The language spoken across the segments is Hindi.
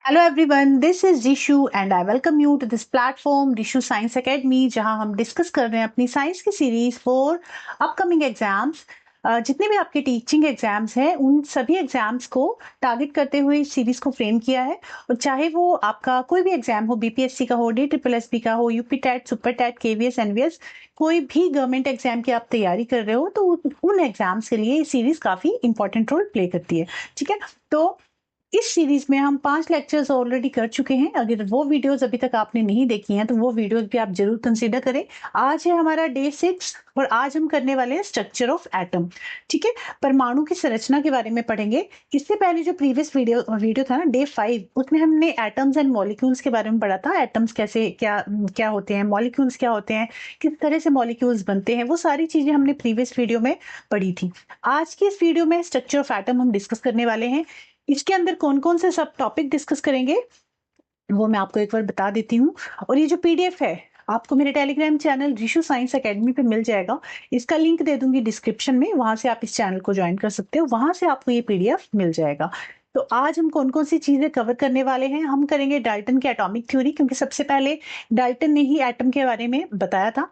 Hello everyone, this is Dishu and I welcome you to this platform Dishu Science Academy जहां हम डिस्कस कर रहे हैं अपनी साइंस की सीरीज फॉर अपकमिंग एग्जाम्स। जितने भी आपके टीचिंग एग्जाम्स हैं उन सभी एग्जाम्स को टारगेट करते हुए इस सीरीज को फ्रेम किया है। और चाहे वो आपका कोई भी एग्जाम हो, बीपीएससी का हो, DSSB का हो, UP TET, super TET, KVS, NVS, कोई भी गवर्नमेंट एग्जाम की आप तैयारी कर रहे हो तो उन एग्जाम्स के लिए ये सीरीज काफी इंपॉर्टेंट रोल प्ले करती है। ठीक है, तो इस सीरीज में हम 5 लेक्चर्स ऑलरेडी कर चुके हैं। अगर वो वीडियोस अभी तक आपने नहीं देखी हैं तो वो वीडियोस भी आप जरूर कंसीडर करें। आज है हमारा डे 6 और आज हम करने वाले हैं स्ट्रक्चर ऑफ एटम। ठीक है, परमाणु की संरचना के बारे में पढ़ेंगे। इससे पहले जो प्रीवियस वीडियो था ना, डे 5, उसमें हमने एटम्स एंड मॉलिक्यूल्स के बारे में पढ़ा था। एटम्स कैसे क्या होते हैं, मॉलिक्यूल्स क्या होते हैं, किस तरह से मॉलिक्यूल्स बनते हैं, वो सारी चीजें हमने प्रीवियस वीडियो में पढ़ी थी। आज की इस वीडियो में स्ट्रक्चर ऑफ एटम हम डिस्कस करने वाले हैं। इसके अंदर कौन कौन से सब टॉपिक डिस्कस करेंगे वो मैं आपको एक बार बता देती हूँ। और ये जो पीडीएफ है आपको मेरे Telegram channel Rishu science academy पे मिल जाएगा। इसका लिंक दे दूंगी डिस्क्रिप्शन में, वहां से आप इस चैनल को ज्वाइन कर सकते हो, वहां से आपको ये पीडीएफ मिल जाएगा। तो आज हम कौन कौन सी चीजें कवर करने वाले हैं, हम करेंगे डाल्टन की एटॉमिक थ्योरी, क्योंकि सबसे पहले डाल्टन ने ही एटम के बारे में बताया था।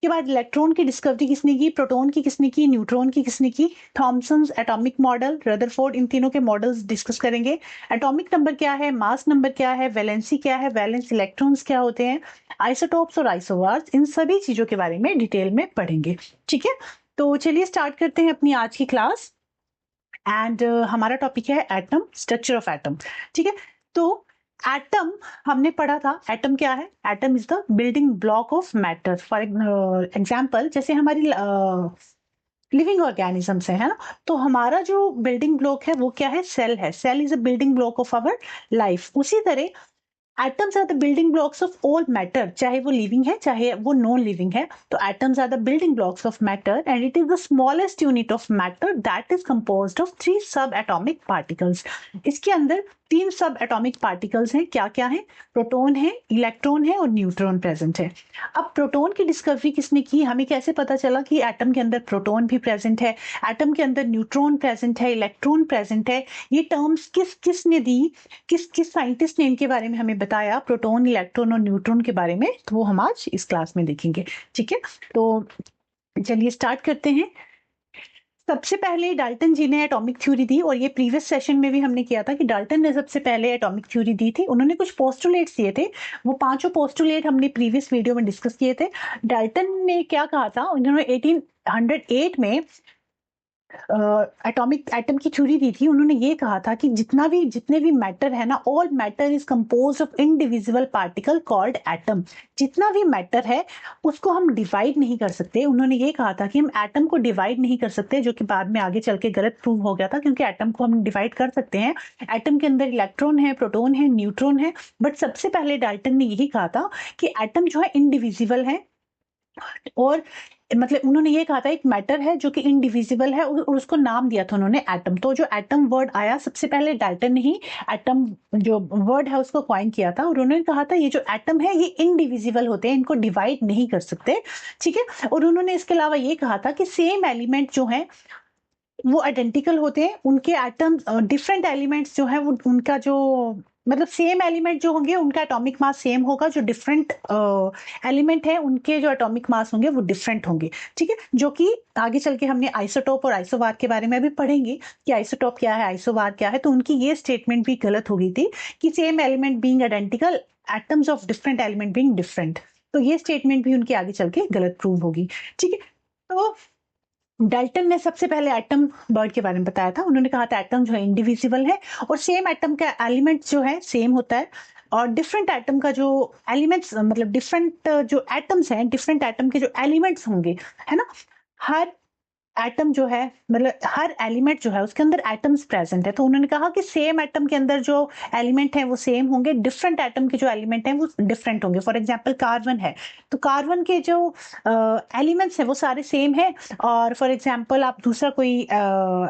के बाद इलेक्ट्रॉन की डिस्कवरी किसने की, प्रोटॉन की किसने की, न्यूट्रॉन की किसने की, थॉमसन्स एटॉमिक मॉडल, रदरफोर्ड, इन तीनों के मॉडल्स डिस्कस करेंगे। एटॉमिक नंबर क्या है, मास नंबर क्या है, वैलेंसी क्या है, वैलेंस इलेक्ट्रॉन्स क्या होते हैं, आइसोटोप्स और आइसोबार्स, इन सभी चीजों के बारे में डिटेल में पढ़ेंगे। ठीक है, तो चलिए स्टार्ट करते हैं अपनी आज की क्लास। एंड हमारा टॉपिक है एटम, स्ट्रक्चर ऑफ एटम। ठीक है, तो एटम हमने पढ़ा था। एटम क्या है? Atom is the building block of matter. For example, जैसे हमारी लिविंग ऑर्गेनिजम्स है ना, तो हमारा जो बिल्डिंग ब्लॉक है वो क्या है? सेल है। Cell is a building block of our life. उसी तरह atoms are the building blocks of all matter, चाहे वो लिविंग है चाहे वो नॉन लिविंग है। तो atoms are the building blocks of matter and it is the smallest unit of matter that is composed of 3 सब एटॉमिक पार्टिकल्स। इसके अंदर 3 सब एटॉमिक पार्टिकल्स हैं। क्या क्या है? प्रोटॉन है, इलेक्ट्रॉन है और न्यूट्रॉन प्रेजेंट है। अब प्रोटॉन की डिस्कवरी किसने की? हमें कैसे पता चला कि एटम के अंदर प्रोटॉन भी प्रेजेंट है, एटम के अंदर न्यूट्रॉन प्रेजेंट है, इलेक्ट्रॉन प्रेजेंट है? ये टर्म्स किसने दी, किस साइंटिस्ट ने इनके बारे में हमें बताया, प्रोटॉन, इलेक्ट्रॉन और न्यूट्रॉन के बारे में? तो वो हम आज इस क्लास में देखेंगे। ठीक है, तो चलिए स्टार्ट करते हैं। सबसे पहले डाल्टन जी ने एटॉमिक थ्योरी दी, और ये प्रीवियस सेशन में भी हमने किया था कि डाल्टन ने सबसे पहले एटॉमिक थ्योरी दी थी। उन्होंने कुछ पोस्टुलेट्स दिए थे, वो पांचों पोस्टुलेट हमने प्रीवियस वीडियो में डिस्कस किए थे। डाल्टन ने क्या कहा था? उन्होंने 1808 में एटम की थ्योरी दी थी। उन्होंने ये कहा था कि जितने भी मैटर है ना, all matter is composed of indivisible particle called atom. जितना भी मैटर है उसको हम डिवाइड नहीं कर सकते। उन्होंने ये कहा था कि हम एटम को डिवाइड नहीं कर सकते, जो कि बाद में आगे चल के गलत प्रूव हो गया था, क्योंकि एटम को हम डिवाइड कर सकते हैं। एटम के अंदर इलेक्ट्रॉन है, प्रोटॉन है, न्यूट्रॉन है। बट सबसे पहले डाल्टन ने यही कहा था कि एटम जो है इनडिविजिबल है, और मतलब उन्होंने ये कहा था एक मैटर है जो कि इनडिविजिबल है, और उसको नाम दिया था उन्होंने एटम। तो जो एटम वर्ड आया, सबसे पहले डाल्टन ने ही एटम जो वर्ड है उसको कॉइन किया था, और उन्होंने कहा था ये जो एटम है ये इनडिविजिबल होते हैं, इनको डिवाइड नहीं कर सकते। ठीक है, और उन्होंने इसके अलावा ये कहा था कि सेम एलिमेंट जो है वो आइडेंटिकल होते हैं, उनके एटम डिफरेंट एलिमेंट्स जो है वो उनका जो मतलब सेम एलिमेंट जो होंगे उनका एटॉमिक मास सेम होगा, जो डिफरेंट एलिमेंट है उनके जो एटॉमिक मास होंगे वो डिफरेंट होंगे। ठीक है, जो कि आगे चल के हमने आइसोटोप और आइसोबार के बारे में भी पढ़ेंगे कि आइसोटोप क्या है, आइसोबार क्या है। तो उनकी ये स्टेटमेंट भी गलत हो गई थी कि same element being identical, atoms of different element being different. तो ये स्टेटमेंट भी उनकी आगे चल के गलत प्रूव होगी। ठीक है, तो डाल्टन ने सबसे पहले एटम वर्ड के बारे में बताया था। उन्होंने कहा था एटम जो है इंडिविजिबल है, और सेम एटम का एलिमेंट जो है सेम होता है, और डिफरेंट एटम का जो एलिमेंट्स मतलब डिफरेंट जो एटम्स हैं, डिफरेंट एटम के जो एलिमेंट्स होंगे, है ना, हर एटम जो है मतलब हर एलिमेंट जो है उसके अंदर एटम्स प्रेजेंट है। तो उन्होंने कहा कि सेम एटम के अंदर जो एलिमेंट है वो सेम होंगे, डिफरेंट एटम के जो एलिमेंट हैं वो डिफरेंट होंगे। फॉर एग्जांपल कार्बन है, तो कार्बन के जो एलिमेंट्स हैं वो सारे सेम है। और फॉर एग्जांपल आप दूसरा कोई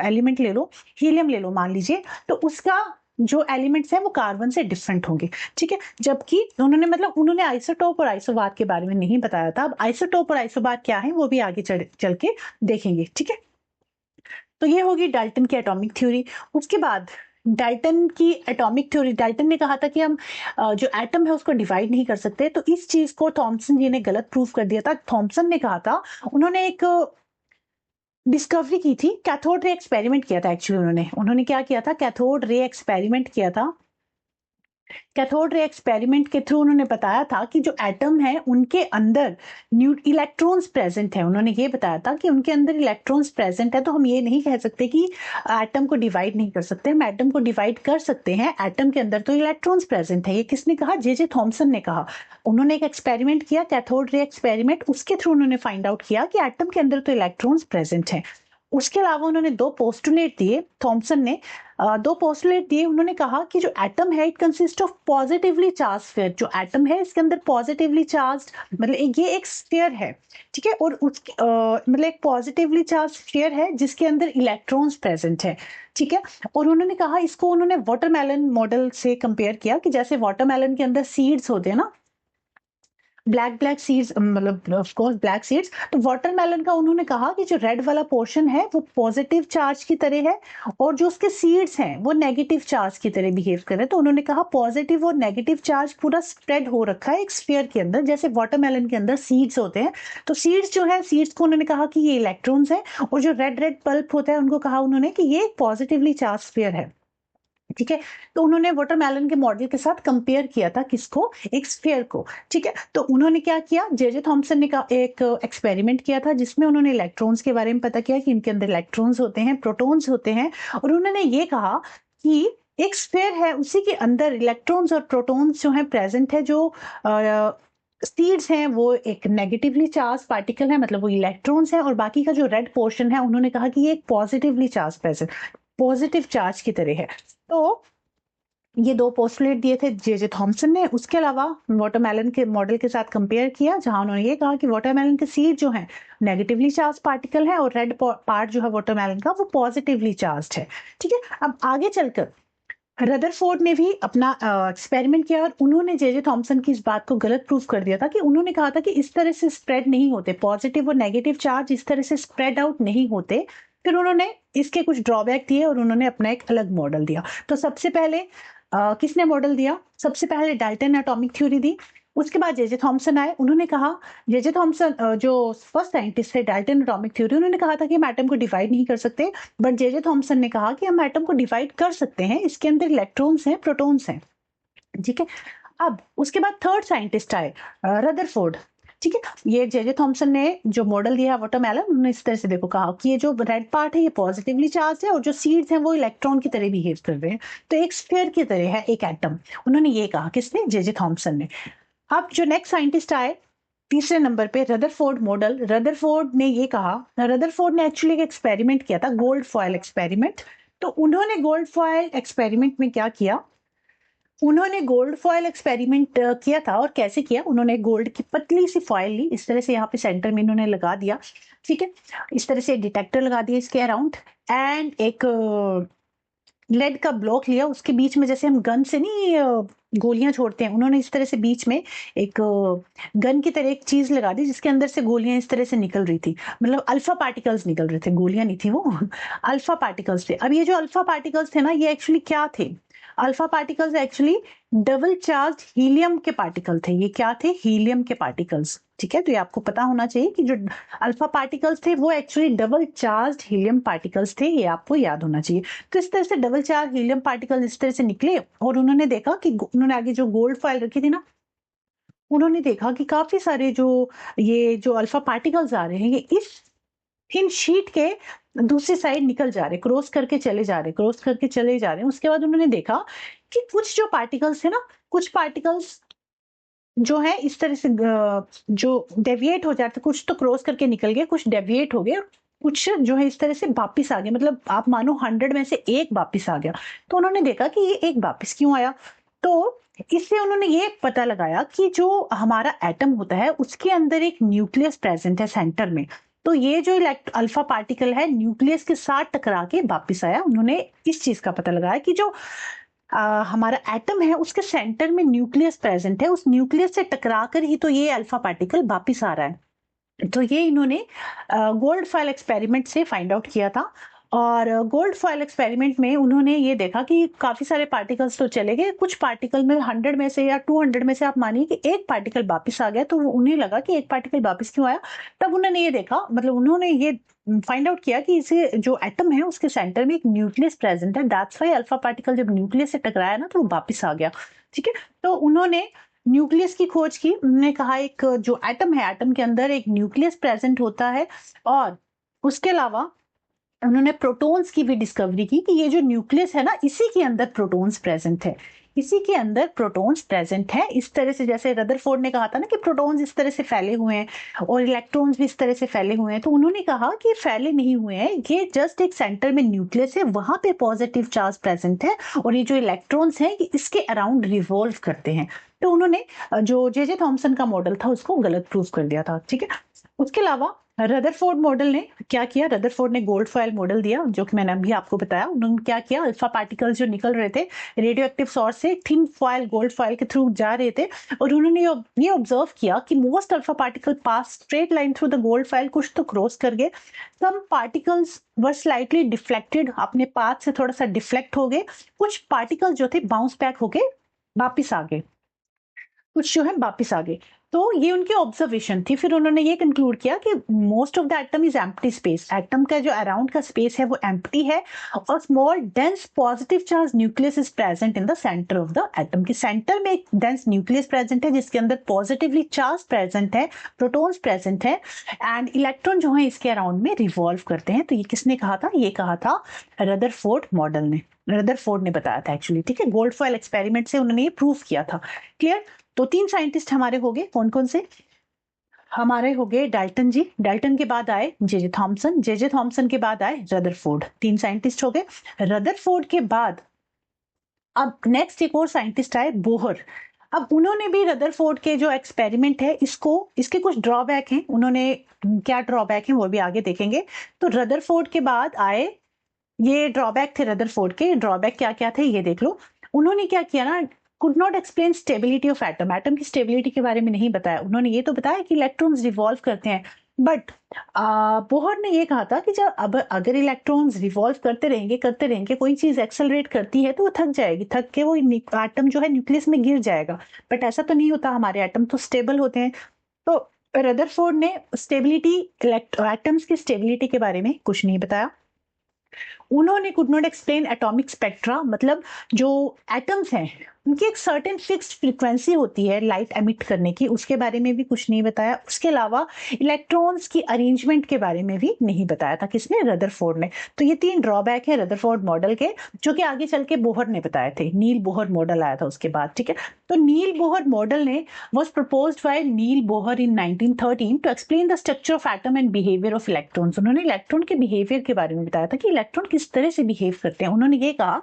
एलिमेंट ले लो, हीलियम ले लो मान लीजिए, तो उसका जो एलिमेंट्स हैं वो कार्बन से डिफरेंट होंगे। ठीक है, जबकि उन्होंने आइसोटोप और आइसोबार के बारे में नहीं बताया था। अब आइसोटोप और आइसोबार क्या है वो भी आगे चल के देखेंगे। ठीक है, तो ये होगी डाल्टन की एटॉमिक थ्योरी। उसके बाद डाल्टन की एटॉमिक थ्योरी, डाल्टन ने कहा था कि हम जो एटम है उसको डिवाइड नहीं कर सकते, तो इस चीज को थॉमसन जी ने गलत प्रूव कर दिया था। थॉमसन ने कहा था, उन्होंने एक डिस्कवरी की थी, कैथोड रे एक्सपेरिमेंट किया था। एक्चुअली उन्होंने क्या किया था, कैथोड रे एक्सपेरिमेंट किया था। कैथोड रे एक्सपेरिमेंट के थ्रू उन्होंने बताया था कि जो एटम है उनके अंदर इलेक्ट्रॉन्स प्रेजेंट है। उन्होंने ये बताया था कि उनके अंदर इलेक्ट्रॉन्स प्रेजेंट है, तो हम ये नहीं कह सकते कि एटम को डिवाइड नहीं कर सकते, हम एटम को डिवाइड कर सकते हैं, एटम के अंदर तो इलेक्ट्रॉन्स प्रेजेंट है। ये किसने कहा? जे थॉमसन ने कहा। उन्होंने एक एक्सपेरिमेंट किया, कैथोड रे एक्सपेरिमेंट, उसके थ्रू उन्होंने फाइंड आउट किया कि एटम के अंदर तो इलेक्ट्रॉन्स प्रेजेंट है। उसके अलावा उन्होंने दो पोस्टुलेट दिए, थॉमसन ने दो पोस्टुलेट दिए। उन्होंने कहा कि जो एटम है it consist of positively charge sphere, जो एटम है इसके अंदर पॉजिटिवली चार्ज, मतलब ये एक स्फीयर है, ठीक है, और उसके मतलब एक पॉजिटिवली चार्ज स्फीयर है जिसके अंदर इलेक्ट्रॉन्स प्रेजेंट है, ठीक है। और उन्होंने कहा, इसको उन्होंने वाटरमेलन मॉडल से कंपेयर किया कि जैसे वाटरमेलन के अंदर सीड्स होते हैं ना, ब्लैक सीड्स, मतलब ऑफ कोर्स ब्लैक सीड्स, तो वाटरमेलन का उन्होंने कहा कि जो रेड वाला पोर्शन है वो पॉजिटिव चार्ज की तरह है और जो उसके सीड्स हैं वो नेगेटिव चार्ज की तरह बिहेव कर रहे हैं। तो उन्होंने कहा पॉजिटिव और नेगेटिव चार्ज पूरा स्प्रेड हो रखा है एक स्फीयर के अंदर, जैसे वाटरमेलन के अंदर सीड्स होते हैं। तो सीड्स जो है, सीड्स को उन्होंने कहा कि ये इलेक्ट्रॉन्स है, और जो रेड पल्प होता है उनको कहा उन्होंने कि ये पॉजिटिवली चार्ज स्फीयर है, ठीक है। तो उन्होंने वाटरमेलन के मॉडल के साथ कंपेयर किया था, किसको? एक स्फीयर को, ठीक है। तो उन्होंने क्या किया, जे थॉमसन ने एक एक्सपेरिमेंट किया था जिसमें उन्होंने इलेक्ट्रॉन्स के बारे में पता किया कि इनके अंदर इलेक्ट्रॉन्स होते हैं, प्रोटॉन्स होते हैं, और उन्होंने ये कहा कि एक स्फीयर है उसी के अंदर इलेक्ट्रॉन्स और प्रोटॉन्स जो है प्रेजेंट है, जो सीड्स हैं वो एक नेगेटिवली चार्ज पार्टिकल है, मतलब वो इलेक्ट्रॉन्स है, और बाकी का जो रेड पोर्शन है उन्होंने कहा कि ये एक positively charge present, positive charge की तरह है। तो ये दो पोस्टुलेट दिए थे जे थॉमसन ने। उसके अलावा वाटरमेलन के मॉडल के साथ कंपेयर किया, जहां उन्होंने ये कहा कि वाटरमेलन के सीड जो है नेगेटिवली चार्ज पार्टिकल है और रेड पार्ट जो है वाटरमेलन का वो पॉजिटिवली चार्ज है, ठीक है। अब आगे चलकर रदरफोर्ड ने भी अपना एक्सपेरिमेंट किया और उन्होंने जे थॉमसन की इस बात को गलत प्रूफ कर दिया था कि उन्होंने कहा था कि इस तरह से स्प्रेड नहीं होते, पॉजिटिव और नेगेटिव चार्ज इस तरह से स्प्रेड आउट नहीं होते। फिर उन्होंने इसके कुछ ड्रॉबैक दिए और उन्होंने अपना एक अलग मॉडल दिया। तो सबसे पहले किसने मॉडल दिया? सबसे पहले डाल्टन ने एटॉमिक थ्योरी दी। उसके बाद जे थॉमसन आए, उन्होंने कहा, जे थॉमसन जो फर्स्ट साइंटिस्ट थे डाल्टन एटॉमिक थ्योरी, उन्होंने कहा था कि हम एटम को डिवाइड नहीं कर सकते, बट जे थॉमसन ने कहा कि हम एटम को डिवाइड कर सकते हैं, इसके अंदर इलेक्ट्रॉन्स हैं, प्रोटॉन्स हैं, ठीक है। अब उसके बाद थर्ड साइंटिस्ट आए रदरफोर्ड, ठीक है। ये जे थॉमसन ने जो मॉडल दिया वाटरमेलन, उन्होंने इस तरह से देखो कहा कि ये जो रेड पार्ट है ये पॉजिटिवली चार्ज है और जो सीड्स हैं वो इलेक्ट्रॉन की तरह बिहेव कर रहे हैं, तो एक स्फीयर की तरह है एक एटम। उन्होंने ये कहा, किसने? जे थॉमसन ने। अब जो नेक्स्ट साइंटिस्ट आए तीसरे नंबर पे, रदरफोर्ड मॉडल। रदरफोर्ड ने ये कहा, रदरफोर्ड ने एक्चुअली एक एक्सपेरिमेंट किया था, गोल्ड फॉयल एक्सपेरिमेंट। तो उन्होंने गोल्ड फॉयल एक्सपेरिमेंट में क्या किया, उन्होंने गोल्ड फॉयल एक्सपेरिमेंट किया था। और कैसे किया? उन्होंने गोल्ड की पतली सी फॉयल ली, इस तरह से यहाँ पे सेंटर में इन्होंने लगा दिया, ठीक है। इस तरह से डिटेक्टर लगा दिया इसके अराउंड, एंड एक लेड का ब्लॉक लिया, उसके बीच में जैसे हम गन से नहीं गोलियां छोड़ते हैं, उन्होंने इस तरह से बीच में एक गन की तरह एक चीज लगा दी जिसके अंदर से गोलियां इस तरह से निकल रही थी, मतलब अल्फा पार्टिकल्स निकल रहे थे, गोलियां नहीं थी वो अल्फा पार्टिकल्स थे। अब ये जो अल्फा पार्टिकल्स थे ना, ये एक्चुअली क्या थे? Alpha particles actually double charge helium के पार्टिकल थे। ये क्या थे? हीलियम के पार्टिकल्स, ठीक है। तो ये आपको पता होना चाहिए कि जो अल्फा पार्टिकल्स थे वो actually double charge helium particles थे, ये आपको याद होना चाहिए। तो इस तरह से डबल चार्ज हीलियम पार्टिकल इस तरह से निकले और उन्होंने देखा कि उन्होंने आगे जो गोल्ड फॉयल रखी थी ना, उन्होंने देखा कि काफी सारे ये जो अल्फा पार्टिकल्स आ रहे हैं ये इस इन शीट के दूसरी साइड निकल जा रहे, क्रॉस करके चले जा रहे, क्रॉस करके चले जा रहे हैं। उसके बाद उन्होंने देखा कि कुछ जो पार्टिकल्स थे ना, कुछ पार्टिकल्स जो है इस तरह से जो डेविएट हो जाते, कुछ तो क्रॉस करके निकल गए, कुछ डेविएट हो गए, कुछ जो है इस तरह से वापिस आ गए, मतलब आप मानो 100 में से एक वापिस आ गया। तो उन्होंने देखा कि ये एक वापिस क्यों आया, तो इससे उन्होंने ये पता लगाया कि जो हमारा एटम होता है उसके अंदर एक न्यूक्लियस प्रेजेंट है सेंटर में। तो ये जो अल्फा पार्टिकल है न्यूक्लियस के साथ टकरा के वापिस आया। उन्होंने इस चीज का पता लगाया कि जो हमारा एटम है उसके सेंटर में न्यूक्लियस प्रेजेंट है, उस न्यूक्लियस से टकराकर ही तो ये अल्फा पार्टिकल वापिस आ रहा है। तो ये इन्होंने गोल्ड फॉयल एक्सपेरिमेंट से फाइंड आउट किया था। और गोल्ड फॉयल एक्सपेरिमेंट में उन्होंने ये देखा कि काफ़ी सारे पार्टिकल्स तो चले गए, कुछ पार्टिकल में 100 में से या 200 में से आप मानिए कि एक पार्टिकल वापस आ गया, तो उन्हें लगा कि एक पार्टिकल वापस क्यों आया। तब उन्होंने ये देखा, मतलब उन्होंने ये फाइंड आउट किया कि इसे जो एटम है उसके सेंटर में एक न्यूक्लियस प्रेजेंट है, दैट्स व्हाई अल्फा पार्टिकल जब न्यूक्लियस से टकराया ना तो वो वापस आ गया। ठीक है, तो उन्होंने न्यूक्लियस की खोज की। उन्होंने कहा एक जो एटम है, एटम के अंदर एक न्यूक्लियस प्रेजेंट होता है, और उसके अलावा उन्होंने प्रोटॉन्स की भी डिस्कवरी की कि ये जो न्यूक्लियस है ना, इसी के अंदर प्रोटॉन्स प्रेजेंट है, इसी के अंदर प्रोटॉन्स प्रेजेंट है। इस तरह से जैसे रदरफोर्ड ने कहा था ना कि प्रोटॉन्स इस तरह से फैले हुए हैं और इलेक्ट्रॉन्स भी इस तरह से फैले हुए हैं, तो उन्होंने कहा कि फैले नहीं हुए हैं, ये जस्ट एक सेंटर में न्यूक्लियस है, वहां पे पॉजिटिव चार्ज प्रेजेंट है, और ये जो इलेक्ट्रॉन्स हैं ये इसके अराउंड रिवॉल्व करते हैं। तो उन्होंने जो जे थॉमसन का मॉडल था उसको गलत प्रूव कर दिया था। ठीक है, उसके अलावा रदरफोर्ड मॉडल ने क्या किया, रदरफोर्ड ने गोल्ड फॉयल मॉडल दिया, जो कि मैंने अभी आपको बताया। उन्होंने क्या किया, अल्फा पार्टिकल्स जो निकल रहे थे रेडियो एक्टिव सोर्स से थिन फॉयल गोल्ड फॉयल के थ्रू जा रहे थे, और उन्होंने ये ऑब्जर्व किया कि most alpha particle pass straight line through the gold foil, कुछ तो क्रॉस कर गए, सम पार्टिकल्स वर स्लाइटली डिफ्लेक्टेड, अपने पाथ से थोड़ा सा डिफ्लेक्ट हो गए, कुछ पार्टिकल जो थे बाउंस बैक होके वापिस आ गए, कुछ जो है वापिस आ गए। तो ये उनकी ऑब्जर्वेशन थी। फिर उन्होंने ये कंक्लूड किया कि most of the atom is empty space, atom का जो अराउंड का स्पेस है वो एम्प्टी है, और small dense positive charge nucleus is present in the centre of the atom, के सेंटर में एक डेंस न्यूक्लियस प्रेजेंट है जिसके अंदर पॉजिटिवली चार्ज प्रेजेंट है, प्रोटॉन्स प्रेजेंट है, एंड इलेक्ट्रॉन जो है इसके अराउंड में रिवॉल्व करते हैं। तो ये किसने कहा था, ये कहा था रदरफोर्ड मॉडल ने, रदरफोर्ड ने बताया था एक्चुअली। ठीक है, गोल्ड फॉयल एक्सपेरिमेंट से उन्होंने ये प्रूव किया था। क्लियर, तो 3 साइंटिस्ट हमारे हो गए, कौन कौन से हमारे हो गए, डाल्टन जी, डाल्टन के बाद आए जे थॉमसन, जे थॉमसन के बाद आए रदरफोर्ड, 3 साइंटिस्ट हो गए। रदरफोर्ड के बाद अब नेक्स्ट एक और साइंटिस्ट आए, बोहर। अब उन्होंने भी रदरफोर्ड के जो एक्सपेरिमेंट है इसको, इसके कुछ ड्रॉबैक हैं, उन्होंने क्या ड्रॉबैक हैं वो भी आगे देखेंगे। तो रदरफोर्ड के बाद आए, ये ड्रॉबैक थे रदरफोर्ड के, ड्रॉबैक क्या क्या थे ये देख लो। उन्होंने क्या किया ना, could not explain stability of atom, atom की स्टेबिलिटी के बारे में नहीं बताया। उन्होंने ये तो बताया कि इलेक्ट्रॉन्स रिवॉल्व करते हैं, बट बोहर ने ये कहा था कि जब अब अगर इलेक्ट्रॉन्स रिवॉल्व करते रहेंगे कोई चीज एक्सेलरेट करती है तो वो थक जाएगी, थक के वो एटम जो है न्यूक्लियस में गिर जाएगा, बट ऐसा तो नहीं होता, हमारे एटम तो स्टेबल होते हैं। तो रदरफोर्ड ने स्टेबिलिटी, एटम्स की स्टेबिलिटी के बारे में कुछ नहीं बताया। उन्होंने could not explain atomic spectra, मतलब जो एटम्स हैं उनकी एक सर्टेन फिक्स्ड फ्रीक्वेंसी होती है लाइट एमिट करने की, उसके बारे में भी कुछ नहीं बताया। उसके अलावा इलेक्ट्रॉन्स की अरेंजमेंट के बारे में भी नहीं बताया था, किसने, रदरफोर्ड ने। तो ये 3 ड्रॉबैक है रदरफोर्ड मॉडल के, जो कि आगे चल के बोहर ने बताए थे, नील बोहर मॉडल आया था उसके बाद। ठीक है, तो नील बोहर मॉडल ने was proposed by Niels Bohr in 1913 to explain the structure of atom and behavior of electrons। उन्होंने इलेक्ट्रॉन के बिहेवियर के बारे में बताया था कि इलेक्ट्रॉन किस तरह से बिहेव करते हैं। उन्होंने ये कहा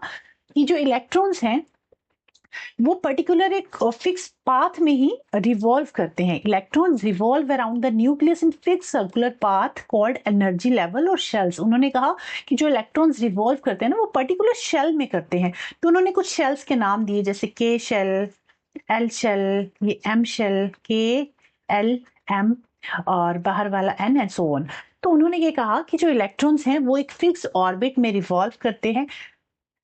कि जो इलेक्ट्रॉन्स हैं वो पर्टिकुलर एक फिक्स पाथ में ही रिवॉल्व करते हैं, electrons revolve around the nucleus in fix circular path called energy level और शेल्स। उन्होंने कहा कि जो इलेक्ट्रॉन्स रिवॉल्व करते हैं ना वो पर्टिकुलर शेल में करते हैं। तो उन्होंने कुछ शेल्स के नाम दिए, जैसे के शेल, एल शेल, ये एम शेल, के एल एम, और बाहर वाला एन एंड सो ऑन। तो उन्होंने ये कहा कि जो इलेक्ट्रॉन्स हैं वो एक फिक्स ऑर्बिट में रिवॉल्व करते हैं,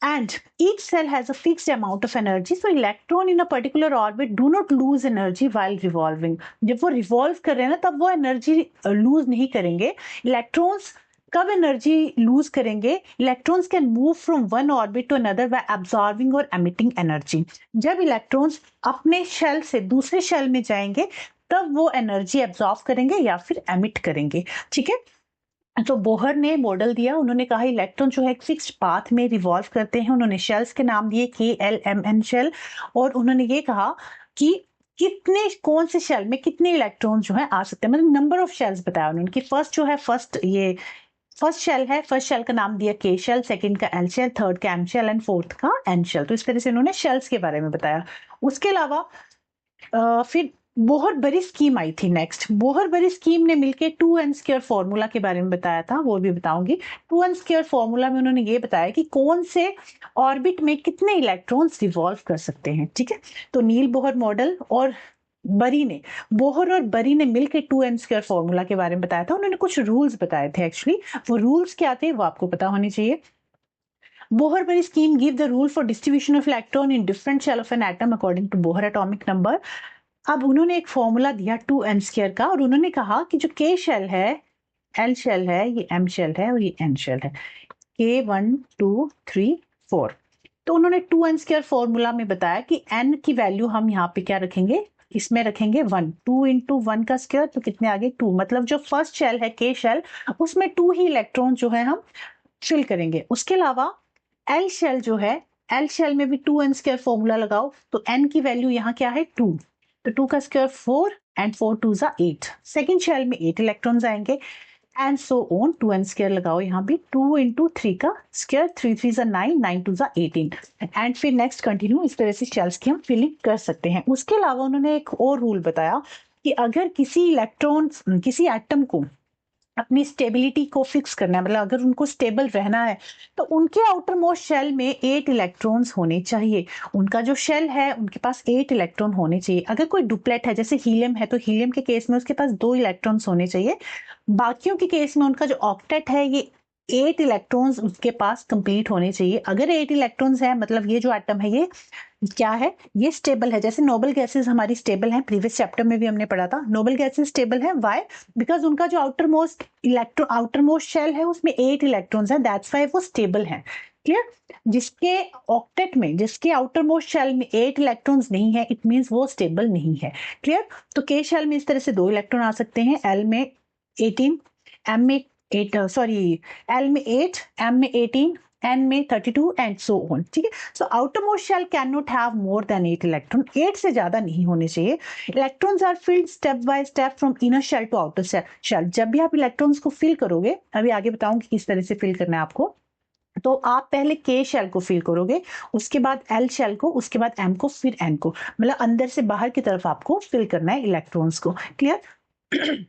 and each cell has a fixed amount of energy, so electron in a particular orbit do not lose energy while revolving। जब वो रिवॉल्व कर रहे हैं ना तब वो एनर्जी लूज नहीं करेंगे। इलेक्ट्रॉन्स कब एनर्जी लूज करेंगे, electrons can move from one orbit to another by absorbing और एमिटिंग एनर्जी। जब इलेक्ट्रॉन्स अपने शेल से दूसरे शेल में जाएंगे तब वो एनर्जी एब्सॉर्ब करेंगे या फिर एमिट करेंगे। ठीक है, तो बोहर ने मॉडल दिया, उन्होंने कहा इलेक्ट्रॉन जो है एक फिक्स्ड पाथ में रिवॉल्व करते हैं। उन्होंने शेल्स के नाम दिए के एल एम एन शेल, और उन्होंने ये कहा कि कितने कौन से शेल में कितने इलेक्ट्रॉन जो है आ सकते हैं, मतलब नंबर ऑफ शेल्स बताया उन्होंने कि फर्स्ट जो है फर्स्ट शेल है, फर्स्ट शेल का नाम दिया के शेल, सेकंड का एल शेल, थर्ड का एम शेल एंड फोर्थ का एन शेल। तो इस तरह से उन्होंने शेल्स के बारे में बताया। उसके अलावा फिर बोहर बरी स्कीम आई थी नेक्स्ट। बोहर बरी स्कीम ने मिलके 2n² फॉर्मूला के बारे में बताया था, वो भी बताऊंगी। 2n² फॉर्मूला में उन्होंने ये बताया कि कौन से ऑर्बिट में कितने इलेक्ट्रॉन्स रिवॉल्व कर सकते हैं। ठीक है, तो नील बोहर मॉडल और बरी ने, बोहर और बरी ने मिलकर 2n² फॉर्मूला के बारे में बताया था। उन्होंने कुछ रूल्स बताए थे एक्चुअली, वो रूल्स क्या थे वो आपको पता होने चाहिए। Bohr-Bari scheme give the rule for distribution of electron in different shell of an atom according to Bohr atomic number। अब उन्होंने एक फॉर्मूला दिया 2n² का और उन्होंने कहा कि जो K शेल है, L शेल है, ये M शेल है और ये N शेल है, K 1 2 3 4। तो उन्होंने 2n² फॉर्मूला में बताया कि n की वैल्यू हम यहाँ पे क्या रखेंगे, इसमें रखेंगे 1। 2 इंटू 1 का स्क्वायर तो कितने आगे 2, मतलब जो फर्स्ट शेल है K शेल उसमें 2 ही इलेक्ट्रॉन जो है हम फिल करेंगे। उसके अलावा एल शेल जो है, एल शेल में भी 2n² फॉर्मूला लगाओ तो n की वैल्यू यहाँ क्या है 2, तो 2 का स्क्वायर 4 एंड 4 2 जा 8। सेकेंड शेल में 8 इलेक्ट्रॉन्स आएंगे एंड सो ऑन। 2n² लगाओ यहाँ भी, 2 इंटू 3 का स्क्वायर, 3 3 जा 9, 9 2 जा 18 एंड फिर नेक्स्ट कंटिन्यू। इस तरह से शेल्स की हम फिलिंग कर सकते हैं। उसके अलावा उन्होंने एक और रूल बताया कि अगर किसी इलेक्ट्रॉन्स, किसी एटम को अपनी स्टेबिलिटी को फिक्स करना है, मतलब अगर उनको स्टेबल रहना है तो उनके आउटर मोस्ट शेल में 8 इलेक्ट्रॉन्स होने चाहिए। उनका जो शेल है उनके पास 8 इलेक्ट्रॉन होने चाहिए। अगर कोई डुप्लेट है जैसे हीलियम है तो हीलियम के केस में उसके पास 2 इलेक्ट्रॉन्स होने चाहिए। बाकियों के केस में उनका जो ऑक्टेट है ये 8 इलेक्ट्रॉन्स उसके पास कंप्लीट होने चाहिए। अगर 8 इलेक्ट्रॉन्स है मतलब ये जो एटम है ये क्या है, ये स्टेबल है। जैसे नोबल गैसेस हमारी स्टेबल हैं, प्रीवियस चैप्टर में भी हमने पढ़ा था नोबल गैसेस स्टेबल है। व्हाई? बिकॉज उनका जो आउटर मोस्ट शेल है उसमें 8 इलेक्ट्रॉन्स है, दैट्स व्हाई वो स्टेबल है। क्लियर? जिसके ऑक्टेट में, जिसके आउटर मोस्ट शेल में 8 इलेक्ट्रॉन्स नहीं है, इट मींस वो स्टेबल नहीं है। क्लियर? तो के शेल में इस तरह से 2 इलेक्ट्रॉन आ सकते हैं, एल में 18, एम में 8, सॉरी एल में 8, एम में 18, n में 32 एंड सो ऑन। ठीक है, so outer most shell can not have more than 8 electron, 8 से ज्यादा नहीं होने चाहिए। Electrons are filled step by step from inner shell to outer shell. जब भी आप इलेक्ट्रॉन्स को फिल करोगे, अभी आगे बताऊंगी किस तरह से फिल करना है आपको, तो आप पहले के शेल को फिल करोगे, उसके बाद एल शेल को, उसके बाद एम को, फिर एन को, मतलब अंदर से बाहर की तरफ आपको फिल करना है इलेक्ट्रॉन्स को। क्लियर?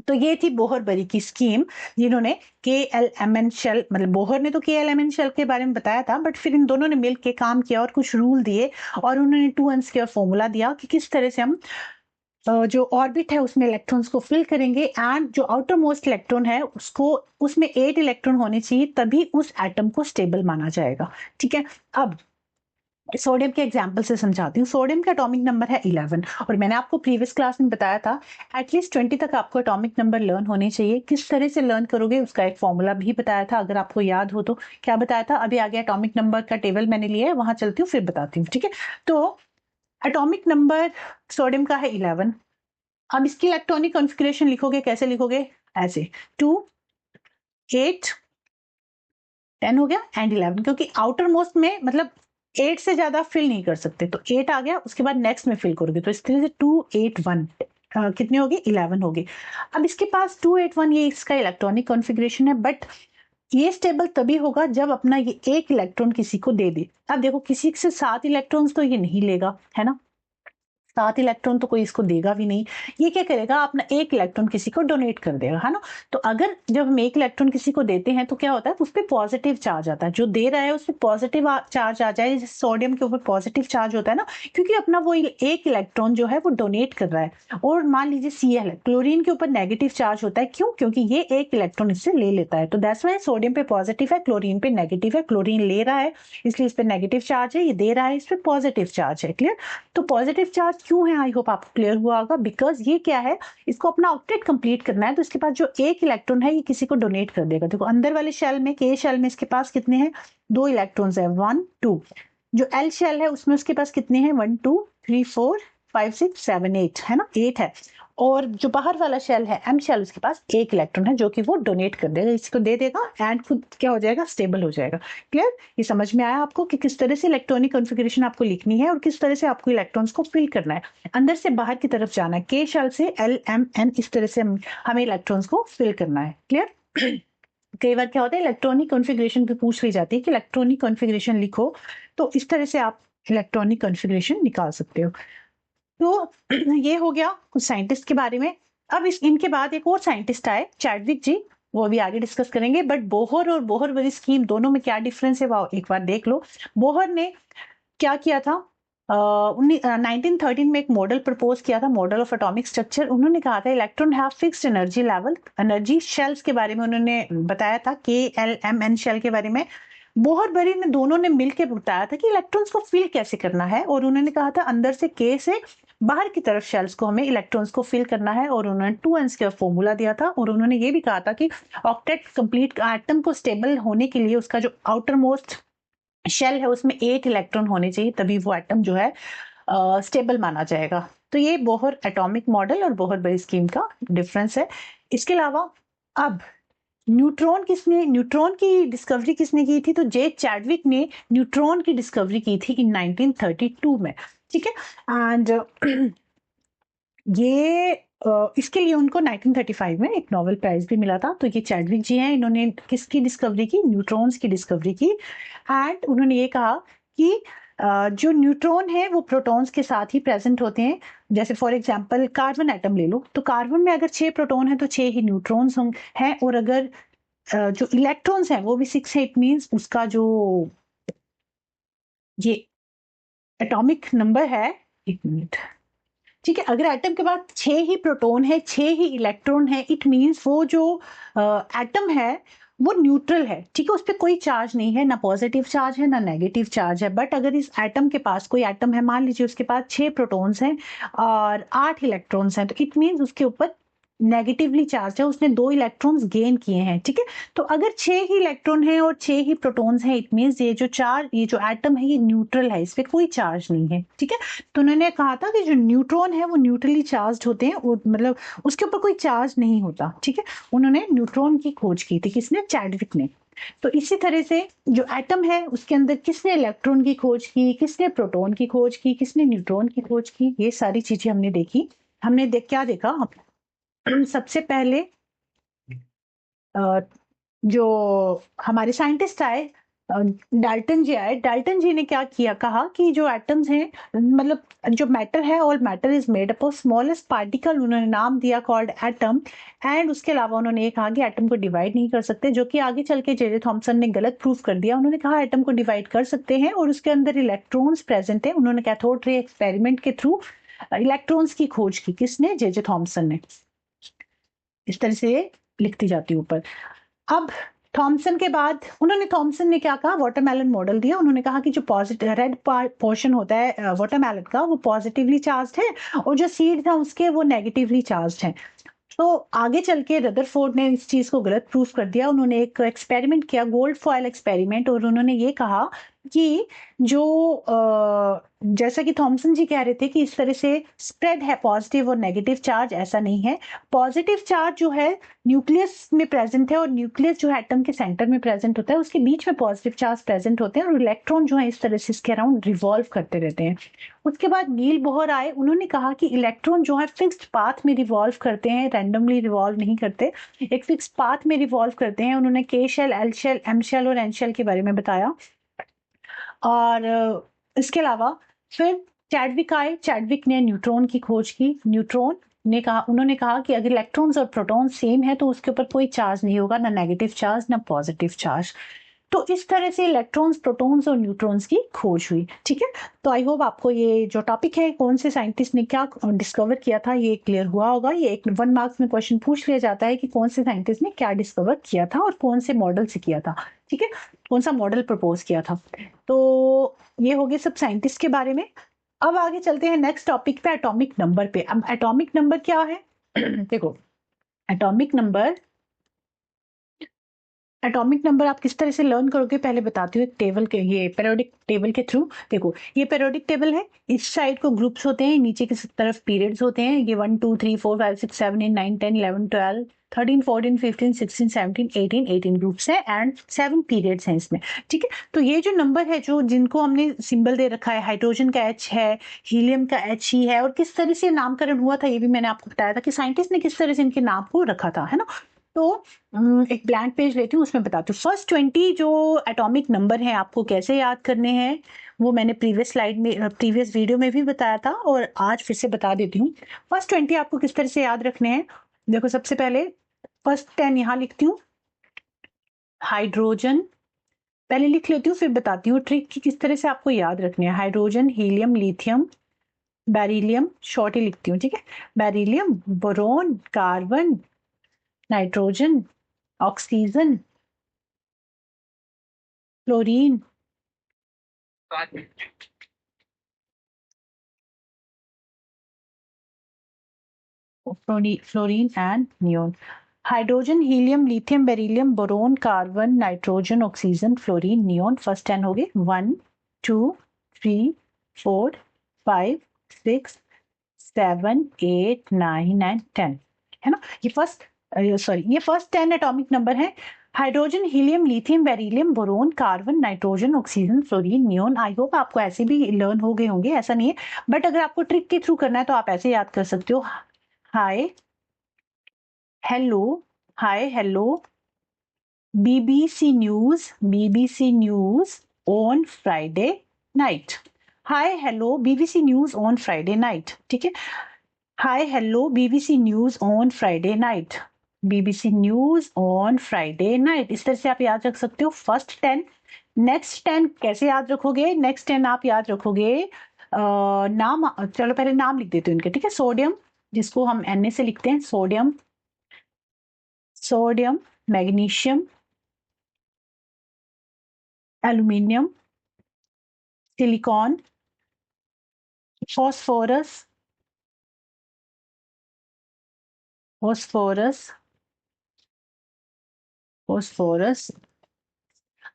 तो ये थी बोहर-बरी की स्कीम, जिन्होंने KLMN शेल, मतलब बोहर ने तो KLMN शेल के बारे में बताया था, बट फिर इन दोनों ने मिलकर काम किया और कुछ रूल दिए और उन्होंने 2n² फॉर्मूला दिया कि किस तरह से हम जो ऑर्बिट है उसमें इलेक्ट्रॉन्स को फिल करेंगे एंड जो आउटर मोस्ट इलेक्ट्रॉन है उसको, उसमें 8 इलेक्ट्रॉन होने चाहिए, तभी उस एटम को स्टेबल माना जाएगा। ठीक है, अब सोडियम के एग्जाम्पल से समझाती हूँ। सोडियम का एटॉमिक नंबर है 11 और मैंने आपको प्रीवियस क्लास में बताया था एटलीस्ट 20 तक आपको एटॉमिक नंबर लर्न होने चाहिए। किस तरह से लर्न करोगे उसका एक फॉर्मूला भी बताया था, अगर आपको याद हो तो। क्या बताया था? अभी आगे एटॉमिक नंबर का टेबल मैंने लिया है, वहां चलती हूँ फिर बताती हूँ। ठीक है, तो एटॉमिक नंबर सोडियम का है 11। अब इसकी इलेक्ट्रॉनिक कॉन्फ़िगरेशन लिखोगे, कैसे लिखोगे? ऐसे 2 8 10 हो गया एंड 11, क्योंकि आउटर मोस्ट में मतलब 8 से ज्यादा फिल नहीं कर सकते, तो 8 आ गया, उसके बाद नेक्स्ट में फिल करोगे, तो इस तरह से 2 8 1 कितने हो गए? 11 हो गए। अब इसके पास 2 8 1 ये इसका इलेक्ट्रॉनिक कॉन्फ़िगरेशन है, बट ये स्टेबल तभी होगा जब अपना ये एक इलेक्ट्रॉन किसी को दे दे। अब देखो किसी से 7 इलेक्ट्रॉन्स तो ये नहीं लेगा, है ना, 7 इलेक्ट्रॉन तो कोई इसको देगा भी नहीं। ये क्या करेगा? अपना एक इलेक्ट्रॉन किसी को डोनेट कर देगा, है ना। तो अगर जब हम एक इलेक्ट्रॉन किसी को देते हैं तो क्या होता है, उस पर पॉजिटिव चार्ज आता है, जो दे रहा है उस पर पॉजिटिव चार्ज आ जाए। जैसे सोडियम के ऊपर पॉजिटिव चार्ज होता है ना, क्योंकि अपना वो एक इलेक्ट्रॉन जो है वो डोनेट कर रहा है। और मान लीजिए Cl है, क्लोरीन के ऊपर नेगेटिव चार्ज होता है, क्यों? क्योंकि ये एक इलेक्ट्रॉन इससे ले लेता है। तो दैट्स व्हाई सोडियम पे पॉजिटिव है, क्लोरीन पे नेगेटिव है। क्लोरीन ले रहा है इसलिए इस पे नेगेटिव चार्ज है, ये दे रहा है इस पे पॉजिटिव चार्ज है। क्लियर? तो पॉजिटिव चार्ज क्यों है, आई होप आपको क्लियर हुआ होगा। बिकॉज ये क्या है, इसको अपना ऑक्टेट कंप्लीट करना है, तो इसके पास जो एक इलेक्ट्रॉन है ये किसी को डोनेट कर देगा। देखो अंदर वाले शेल में, के शेल में इसके पास कितने हैं? 2 इलेक्ट्रॉन्स है, 1 2। जो एल शेल है उसमें उसके पास कितने हैं? 1 2 3 4 5 6 7 8, है ना, 8 है। और जो बाहर वाला शेल है एम शेल, उसके पास एक इलेक्ट्रॉन है जो कि वो डोनेट कर देगा, इसको दे देगा एंड खुद क्या हो जाएगा? स्टेबल हो जाएगा। क्लियर? ये समझ में आया आपको कि किस तरह से इलेक्ट्रॉनिक कॉन्फ़िगरेशन आपको लिखनी है और किस तरह से आपको इलेक्ट्रॉन्स को फिल करना है, अंदर से बाहर की तरफ जाना है। के शेल से एल एम एन, इस तरह से हमें इलेक्ट्रॉन्स को फिल करना है। क्लियर? कई बार क्या होता है, इलेक्ट्रॉनिक कॉन्फ़िगरेशन पे पूछ ली जाती है कि इलेक्ट्रॉनिक कॉन्फ़िगरेशन लिखो, तो इस तरह से आप इलेक्ट्रॉनिक कॉन्फ़िगरेशन निकाल सकते हो। तो ये हो गया कुछ साइंटिस्ट के बारे में। अब इनके बाद एक और साइंटिस्ट आए, चैडविक जी, वो अभी आगे डिस्कस करेंगे। बट बोहर और बोहर-बरी स्कीम दोनों में क्या डिफरेंस है वो एक बार देख लो। बोहर ने क्या किया था, 1913 में एक मॉडल प्रपोज किया था, मॉडल ऑफ एटॉमिक स्ट्रक्चर। उन्होंने कहा था electron have fixed energy level, energy shells के बारे में उन्होंने बताया था, KLMN शेल के बारे में। बोहर बरी ने दोनों ने मिलकर बताया था कि इलेक्ट्रॉन्स को फिल कैसे करना है, और उन्होंने कहा था अंदर से K से बाहर की तरफ शेल्स को हमें इलेक्ट्रॉन्स को फिल करना है, और उन्होंने 2n का फॉर्मूला दिया था। और उन्होंने ये भी कहा था कि ऑक्टेट कंप्लीट एटम को स्टेबल होने के लिए उसका जो आउटर मोस्ट शेल है उसमें 8 इलेक्ट्रॉन होने चाहिए, तभी वो एटम जो है स्टेबल माना जाएगा। तो ये बोहर एटॉमिक मॉडल और बोहर बरी स्कीम का डिफरेंस है। इसके अलावा अब न्यूट्रॉन की डिस्कवरी किसने की थी? तो जे चैडविक ने न्यूट्रॉन की डिस्कवरी की थी इन 1932 में, ठीक है। एंड ये इसके लिए उनको 1935 में एक नोबेल प्राइज भी मिला था। तो ये चैडविक जी हैं, इन्होंने किसकी डिस्कवरी की? न्यूट्रॉन्स की डिस्कवरी की। एंड उन्होंने ये कहा कि जो न्यूट्रॉन है वो प्रोटॉन्स के साथ ही प्रेजेंट होते हैं। जैसे फॉर एग्जांपल कार्बन एटम ले लो, तो कार्बन में अगर 6 प्रोटॉन है तो 6 ही न्यूट्रॉन्स हैं, और अगर जो इलेक्ट्रॉन्स हैं वो भी 6 है, इट मींस उसका जो ये एटॉमिक नंबर है, एक मिनट, ठीक है, अगर एटम के पास 6 ही प्रोटॉन है, 6 ही इलेक्ट्रॉन है, इट मींस वो जो एटम है वो न्यूट्रल है, ठीक है, उस पर कोई चार्ज नहीं है, ना पॉजिटिव चार्ज है ना नेगेटिव चार्ज है। बट अगर इस एटम के पास कोई एटम है, मान लीजिए उसके पास 6 प्रोटॉन्स हैं और 8 इलेक्ट्रॉन्स हैं, तो इट मींस उसके ऊपर नेगेटिवली चार्ज है, उसने 2 इलेक्ट्रॉन्स गेन किए हैं, ठीक है। तो अगर 6 ही इलेक्ट्रॉन है और 6 ही प्रोटॉन्स हैं, इट मींस ये जो एटम है ये न्यूट्रल है, इस पे कोई चार्ज नहीं है, ठीक है। तो उन्होंने कहा था कि जो न्यूट्रॉन है वो न्यूट्रली चार्ज होते हैं, और मतलब उसके ऊपर कोई चार्ज नहीं होता, ठीक है। उन्होंने न्यूट्रॉन की खोज की थी, किसने? चैडविक ने। तो इसी तरह से जो एटम है उसके अंदर किसने इलेक्ट्रॉन की खोज की, किसने प्रोटॉन की खोज की, किसने न्यूट्रॉन की खोज की, ये सारी चीजें हमने देखी। हमने क्या देखा? सबसे पहले जो हमारे साइंटिस्ट आए, डाल्टन जी आए, डाल्टन जी ने क्या किया, कहा कि जो एटम्स हैं, मतलब जो मैटर है, all matter is made up of smallest particle, उन्होंने नाम दिया कॉल्ड एटम। एंड उसके अलावा उन्होंने ये कहा कि एटम को डिवाइड नहीं कर सकते, जो कि आगे चल के जे थॉमसन ने गलत प्रूफ कर दिया। उन्होंने कहा एटम को डिवाइड कर सकते हैं और उसके अंदर इलेक्ट्रॉन्स प्रेजेंट है। उन्होंने कैथोड रे एक्सपेरिमेंट के थ्रू इलेक्ट्रॉन्स की खोज की, किसने? जे थॉमसन ने। इस तरह से लिखती जाती ऊपर। अब थॉमसन के बाद थॉमसन ने क्या कहा? वाटरमेलन मॉडल दिया। उन्होंने कहा कि जो पॉजिटिव रेड पोर्शन होता है वाटरमेलन का, वो पॉजिटिवली चार्ज है, और जो सीड था उसके वो नेगेटिवली चार्ज है। तो आगे चल के रदरफोर्ड ने इस चीज को गलत प्रूफ कर दिया। उन्होंने एक एक्सपेरिमेंट किया, गोल्ड फॉयल एक्सपेरिमेंट, और उन्होंने ये कहा कि जो जैसा कि थॉमसन जी कह रहे थे कि इस तरह से स्प्रेड है पॉजिटिव और नेगेटिव चार्ज, ऐसा नहीं है। पॉजिटिव चार्ज जो है न्यूक्लियस में प्रेजेंट है, और न्यूक्लियस जो है एटम के सेंटर में प्रेजेंट होता है, उसके बीच में पॉजिटिव चार्ज प्रेजेंट होते हैं, और इलेक्ट्रॉन जो है इस तरह से इसके अराउंड रिवॉल्व करते रहते हैं। उसके बाद नील बोहर आए, उन्होंने कहा कि इलेक्ट्रॉन जो है फिक्स्ड पाथ में रिवॉल्व करते हैं, रैंडमली रिवॉल्व नहीं करते, एक फिक्स्ड पाथ में रिवॉल्व करते हैं। उन्होंने K shell, L shell, M shell और N शेल के बारे में बताया। और इसके अलावा फिर चैडविक आए, चैडविक ने न्यूट्रॉन की खोज की। उन्होंने कहा कि अगर इलेक्ट्रॉन्स और प्रोटॉन्स सेम है तो उसके ऊपर कोई चार्ज नहीं होगा, ना नेगेटिव चार्ज ना पॉजिटिव चार्ज। तो इस तरह से इलेक्ट्रॉन्स, प्रोटॉन्स और न्यूट्रॉन्स की खोज हुई, ठीक है। तो आई होप आपको ये जो टॉपिक है, कौन से साइंटिस्ट ने क्या डिस्कवर किया था, ये क्लियर हुआ होगा। ये एक 1 मार्क्स में क्वेश्चन पूछ लिया जाता है कि कौन से साइंटिस्ट ने क्या डिस्कवर किया था और कौन से मॉडल से किया था, ठीक है, कौन सा मॉडल प्रपोज किया था। तो ये हो गए सब साइंटिस्ट के बारे में। अब आगे चलते हैं नेक्स्ट टॉपिक पे, एटॉमिक नंबर पे। अब एटॉमिक नंबर क्या है? देखो, एटॉमिक नंबर आप किस तरह से लर्न करोगे, पहले बताती हूँ। एक टेबल के, ये पीरियोडिक टेबल के थ्रू। देखो, ये पीरियोडिक टेबल है, इस साइड को ग्रुप्स होते हैं, नीचे की तरफ पीरियड्स होते हैं। ये 1 2 3 4 5 6 7 8 9 10 11 12 13 14 15 16 17 18 ग्रुप्स हैं एंड 7 पीरियड्स हैं इसमें, ठीक है। तो ये जो नंबर है, जो जिनको हमने सिंबल दे रखा है, हाइड्रोजन का H है, हीलियम का H ही है, और किस तरह से नामकरण हुआ था ये भी मैंने आपको बताया था कि साइंटिस्ट ने किस तरह से इनके नाम को रखा था, है ना। तो एक ब्लैंक पेज लेती हूँ, उसमें बताती हूँ। फर्स्ट 20 जो एटॉमिक नंबर हैं आपको कैसे याद करने हैं, वो मैंने प्रीवियस वीडियो में भी बताया था, और आज फिर से बता देती हूँ। फर्स्ट 20 आपको किस तरह से याद रखने हैं। देखो, सबसे पहले फर्स्ट 10 यहाँ लिखती हूँ। हाइड्रोजन, पहले लिख लेती हूँ फिर बताती हूँ ट्रिक कि किस तरह से आपको याद रखनी है। Hydrogen, helium, lithium, beryllium, short ही लिखती हूँ, ठीक है। Beryllium, boron, carbon, nitrogen, oxygen, fluorine, fluorine and neon. Hydrogen, helium, lithium, beryllium, boron, carbon, nitrogen, oxygen, fluorine, neon. First 10 हो गए, 1 2 3 4 5 6 7 8 9 एंड 10, है ना। ये फर्स्ट 10 एटॉमिक नंबर है। Hydrogen, helium, lithium, beryllium, boron, carbon, nitrogen, oxygen, fluorine, neon. I hope आपको ऐसे भी लर्न हो गए होंगे, ऐसा नहीं है, बट अगर आपको ट्रिक के थ्रू करना है तो आप ऐसे याद कर सकते हो। Hi hello, hi hello, BBC news on Friday night. Hi hello, BBC news on Friday night, ठीक है। Hi hello, BBC news on Friday night, BBC news on Friday night. इस तरह से आप याद रख सकते हो फर्स्ट 10। नेक्स्ट 10 कैसे याद रखोगे? नेक्स्ट 10 आप याद रखोगे नाम, चलो पहले नाम लिख देते हो इनके, ठीक है। सोडियम, जिसको हम Na से लिखते हैं, sodium, sodium, magnesium, aluminium, silicon, phosphorus, phosphorus, phosphorus.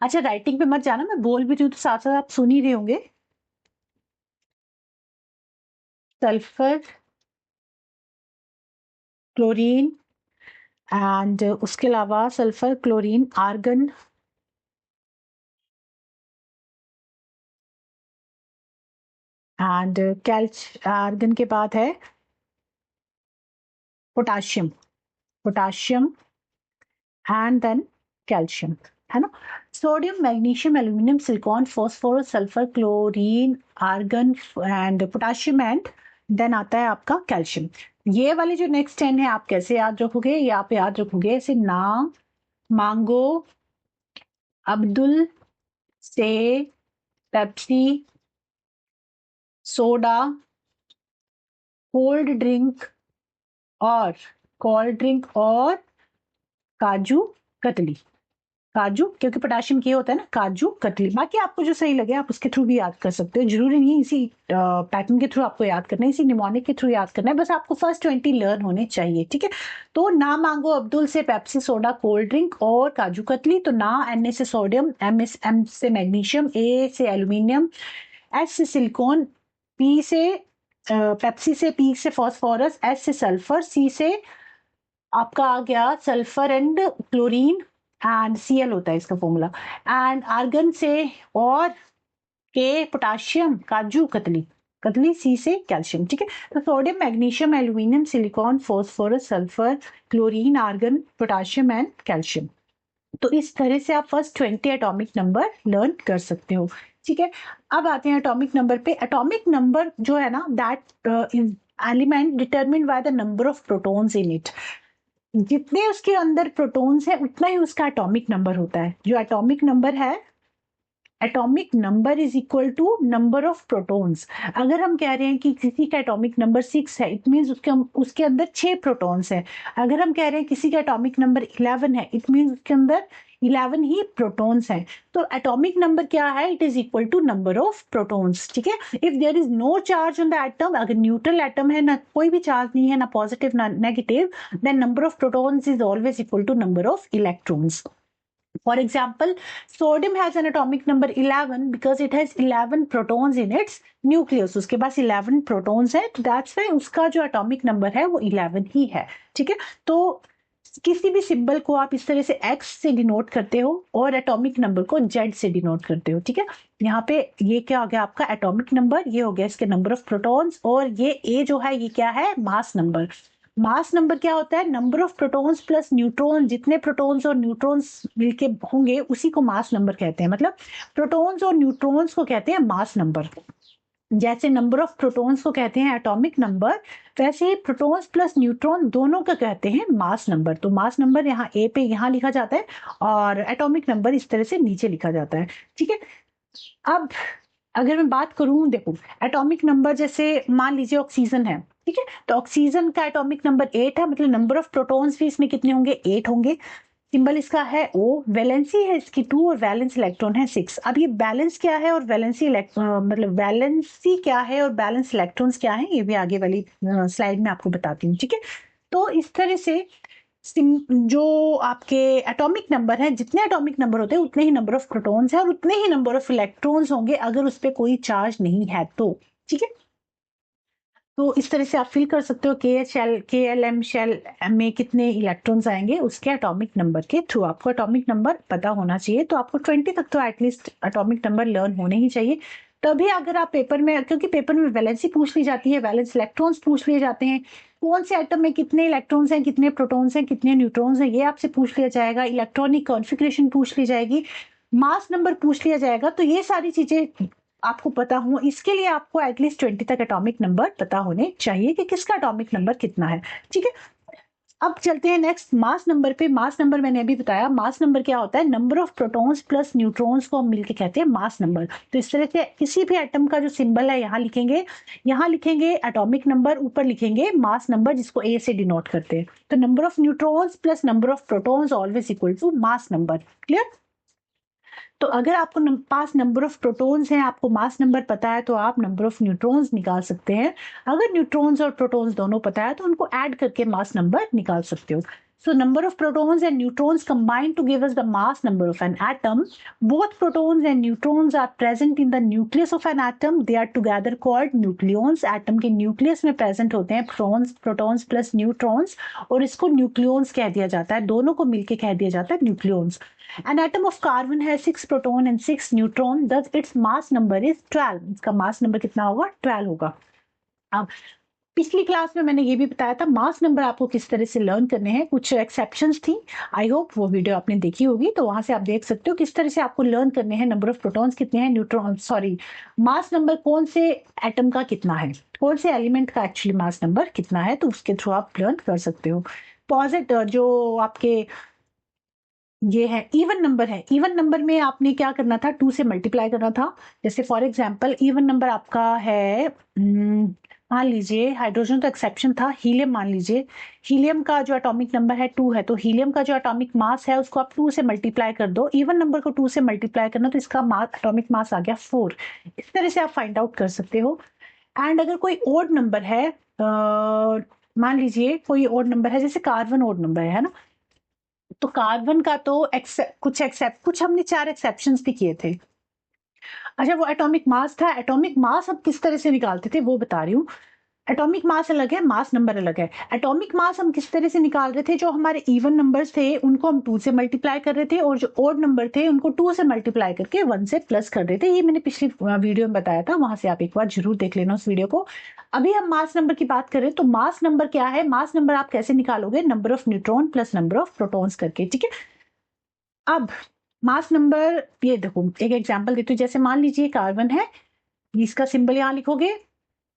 अच्छा, राइटिंग पे मत जाना, मैं बोल भी रही हूँ तो साथ साथ आप सुन ही रहे होंगे। सल्फर, क्लोरीन एंड उसके अलावा sulphur, chlorine, argon, and argon के बाद है potassium, potassium and then calcium, है ना। Sodium, magnesium, aluminium, silicon, phosphorus, sulphur, chlorine, argon and potassium and then आता है आपका कैल्शियम। ये वाले जो नेक्स्ट 10 है आप कैसे याद रखोगे? ये आप याद रखोगे ऐसे, नाम, मांगो, अब्दुल से, पेप्सी, सोडा, कोल्ड ड्रिंक और कोल्ड ड्रिंक और काजू कतली। काजू, क्योंकि पोटाशियम की होता है ना, काजू कतली। बाकी आपको जो सही लगे आप उसके थ्रू भी याद कर सकते हो, जरूरी नहीं इसी पैटर्न के थ्रू आपको याद करना है, इसी निमोनिक के थ्रू याद करना है, बस आपको फर्स्ट 20 लर्न होने चाहिए, ठीक है। तो ना मांगो अब्दुल से पेप्सी, सोडा, कोल्ड ड्रिंक और काजू कतली। तो ना Na से सोडियम, एम से मैग्नीशियम, ए से एल्यूमिनियम, एस से सिलिकॉन, पी से पेप्सी से, पी से फॉस्फोरस, एस से सल्फर, सी से आपका आ गया sulphur and chlorine and Cl होता है इसका फॉर्मूला, एंड आर्गन से, और के पोटाशियम, काजू कतली, कतली, सी से कैल्शियम, ठीक है। तो sodium, magnesium, aluminium, silicon, phosphorus, sulphur, chlorine, argon, potassium and calcium. तो इस तरह से आप फर्स्ट 20 एटॉमिक नंबर लर्न कर सकते हो, ठीक है। अब आते हैं एटॉमिक नंबर पे। एटॉमिक नंबर जो है ना, that is element determined by the number of protons in it. जितने उसके अंदर प्रोटॉन्स है उतना ही उसका एटॉमिक नंबर होता है। जो एटॉमिक नंबर है, atomic number is equal to number of protons. अगर हम कह रहे हैं कि किसी का एटॉमिक नंबर 6 है, इट मींस उसके अंदर 6 प्रोटॉन्स है। अगर हम कह रहे हैं किसी का एटॉमिक नंबर 11 है, इट मींस उसके अंदर 11 ही प्रोटॉन्स हैं। तो एटॉमिक नंबर क्या है? It is equal to number of protons, ठीक है। If there is no charge on the atom, अगर न्यूट्रल एटम है, ना कोई भी चार्ज नहीं है, ना पॉजिटिव ना negative, then number of protons is always equal to number of electrons. For example, sodium has an atomic number 11 because it has 11 protons in its nucleus. उसके पास 11 protons है, तो that's why उसका जो atomic number है वो 11 ही है, ठीक है। तो किसी भी सिंबल को आप इस तरह से X से डिनोट करते हो और एटॉमिक नंबर को Z से डिनोट करते हो, ठीक है। यहाँ पे ये क्या हो गया आपका एटॉमिक नंबर, ये हो गया इसके नंबर ऑफ प्रोटॉन्स, और ये A जो है ये क्या है? Mass number. मास नंबर क्या होता है? Number of protons plus neutron, जितने प्रोटॉन्स और न्यूट्रॉन्स मिलके होंगे उसी को मास नंबर कहते हैं। मतलब प्रोटॉन्स और न्यूट्रॉन्स को कहते हैं मास नंबर। जैसे नंबर ऑफ प्रोटॉन्स को कहते हैं एटॉमिक नंबर, वैसे ही प्रोटॉन्स प्लस न्यूट्रॉन दोनों को कहते हैं मास नंबर। तो मास नंबर यहाँ ए पे यहाँ लिखा जाता है और एटॉमिक नंबर इस तरह से नीचे लिखा जाता है। ठीक है, अब अगर मैं बात करूं, देखो एटॉमिक नंबर जैसे मान लीजिए ऑक्सीजन है, ठीक है, तो ऑक्सीजन का एटॉमिक नंबर 8 है, मतलब नंबर ऑफ प्रोटॉन्स भी इसमें कितने होंगे, 8 होंगे। सिंबल इसका है O, वैलेंसी है इसकी 2 और वैलेंस इलेक्ट्रॉन है 6। अब ये बैलेंस क्या है और वैलेंसी मतलब वैलेंसी क्या है और बैलेंस इलेक्ट्रॉन्स क्या है, ये भी आगे वाली स्लाइड में आपको बताती हूँ। ठीक है, तो इस तरह से जो आपके एटॉमिक नंबर है, जितने एटॉमिक नंबर होते हैं उतने ही नंबर ऑफ प्रोटॉन्स है और उतने ही नंबर ऑफ इलेक्ट्रॉन्स होंगे अगर उस पर कोई चार्ज नहीं है तो। ठीक है, तो इस तरह से आप फिल कर सकते हो के एल एम शेल में कितने इलेक्ट्रॉन्स आएंगे उसके एटॉमिक नंबर के थ्रू। आपको एटॉमिक नंबर पता होना चाहिए, तो आपको 20 तक तो एटलीस्ट एटॉमिक नंबर लर्न होने ही चाहिए। तभी अगर आप पेपर में, क्योंकि पेपर में वैलेंसी पूछ ली जाती है, वैलेंस इलेक्ट्रॉन्स पूछ लिए जाते हैं, कौन से एटम में कितने इलेक्ट्रॉन्स हैं, कितने प्रोटॉन्स हैं, कितने न्यूट्रॉन्स हैं, ये आपसे पूछ लिया जाएगा। इलेक्ट्रॉनिक कॉन्फ़िगरेशन पूछ ली जाएगी, मास नंबर पूछ लिया जाएगा। तो ये सारी चीजें आपको पता हो, इसके लिए आपको एटलीस्ट 20 तक एटॉमिक नंबर पता होने चाहिए कि किसका एटॉमिक नंबर कितना है। ठीक है, अब चलते हैं नेक्स्ट मास नंबर पे। मास नंबर मैंने अभी बताया, मास नंबर क्या होता है, number of protons plus neutrons को हम मिलके कहते हैं मास नंबर। तो इस तरह से किसी भी एटम का जो सिंबल है यहाँ लिखेंगे एटॉमिक नंबर, ऊपर लिखेंगे मास नंबर जिसको ए से डिनोट करते हैं। तो number of neutrons plus number of protons always equal to mass number. Clear? तो अगर आपको पास नंबर ऑफ प्रोटॉन्स हैं, आपको मास नंबर पता है, तो आप नंबर ऑफ न्यूट्रॉन्स निकाल सकते हैं। अगर न्यूट्रॉन्स और प्रोटॉन्स दोनों पता है तो उनको ऐड करके मास नंबर निकाल सकते हो। So number of protons and neutrons combine to give us the mass number of an atom. Both protons and neutrons are present in the nucleus of an atom. They are together called nucleons. Atom के nucleus में present होते हैं protons plus neutrons और इसको nucleons कह दिया जाता है, दोनों को मिलके कह दिया जाता है nucleons. An atom of carbon has 6 proton and 6 neutron. Thus its mass number is 12. इसका mass number कितना होगा, 12 होगा। अब पिछली क्लास में मैंने ये भी बताया था मास नंबर आपको किस तरह से लर्न करने हैं, कुछ एक्सेप्शंस थी। आई होप वो वीडियो आपने देखी होगी, तो वहां से आप देख सकते हो किस तरह से आपको लर्न करने हैं नंबर ऑफ प्रोटॉन्स कितने हैं, मास नंबर कौन से एटम का कितना है, कौन से एलिमेंट का एक्चुअली मास नंबर कितना है, तो उसके थ्रू आप लर्न कर सकते हो। पॉजिटिव जो आपके ये है इवन नंबर है, इवन नंबर में आपने क्या करना था, 2 से मल्टीप्लाई करना था। जैसे फॉर एग्जांपल इवन नंबर आपका है, मान लीजिए हाइड्रोजन तो एक्सेप्शन था, हीलियम मान लीजिए, हीलियम का जो एटॉमिक नंबर है 2 है, तो हीलियम का जो एटॉमिक मास है उसको आप 2 से मल्टीप्लाई कर दो, इवन नंबर को 2 से मल्टीप्लाई करना, तो इसका एटॉमिक मास आ गया 4। इस तरह से आप फाइंड आउट कर सकते हो। एंड अगर कोई ओड नंबर है, मान लीजिए कोई ओड नंबर है, जैसे कार्बन ओड नंबर है ना, तो कार्बन का तो कुछ हमने 4 एक्सेप्शंस भी किए थे। अच्छा, वो एटॉमिक मास था, एटॉमिक मास हम किस तरह से निकालते थे वो बता रही हूँ। एटॉमिक मास अलग है, मास नंबर अलग है। एटॉमिक मास हम किस तरह से निकाल रहे थे, जो हमारे इवन नंबर्स थे उनको हम 2 से मल्टीप्लाई कर रहे थे और जो ओड नंबर थे उनको 2 से मल्टीप्लाई करके 1 से प्लस कर रहे थे। ये मैंने पिछली वीडियो में बताया था, वहां से आप एक बार जरूर देख लेना उस वीडियो को। अभी हम मास नंबर की बात करें तो मास नंबर क्या है, मास नंबर आप कैसे निकालोगे, number of neutron plus number of protons करके। ठीक है, अब मास नंबर ये देखो एक एग्जांपल देती हूँ। जैसे मान लीजिए कार्बन है, इसका सिंबल यहाँ लिखोगे,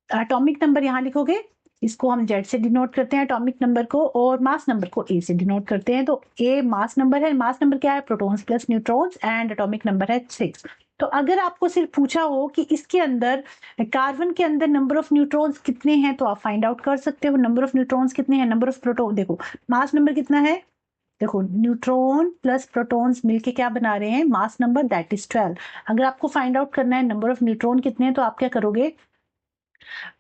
एटॉमिक नंबर यहाँ लिखोगे, इसको हम जेड से डिनोट करते हैं एटॉमिक नंबर को, और मास नंबर को ए से डिनोट करते हैं। तो ए मास नंबर है, मास नंबर क्या है, protons plus neutrons, and atomic number है 6। तो अगर आपको सिर्फ पूछा हो कि इसके अंदर कार्बन के अंदर नंबर ऑफ न्यूट्रॉन्स कितने हैं, तो आप फाइंड आउट कर सकते हो नंबर ऑफ न्यूट्रॉन्स कितने हैं, नंबर ऑफ प्रोटॉन। देखो मास नंबर कितना है, देखो न्यूट्रॉन प्लस प्रोटॉन्स मिलके क्या बना रहे हैं, मास नंबर, दैट इज 12। अगर आपको फाइंड आउट करना है नंबर ऑफ न्यूट्रॉन कितने हैं, तो आप क्या करोगे,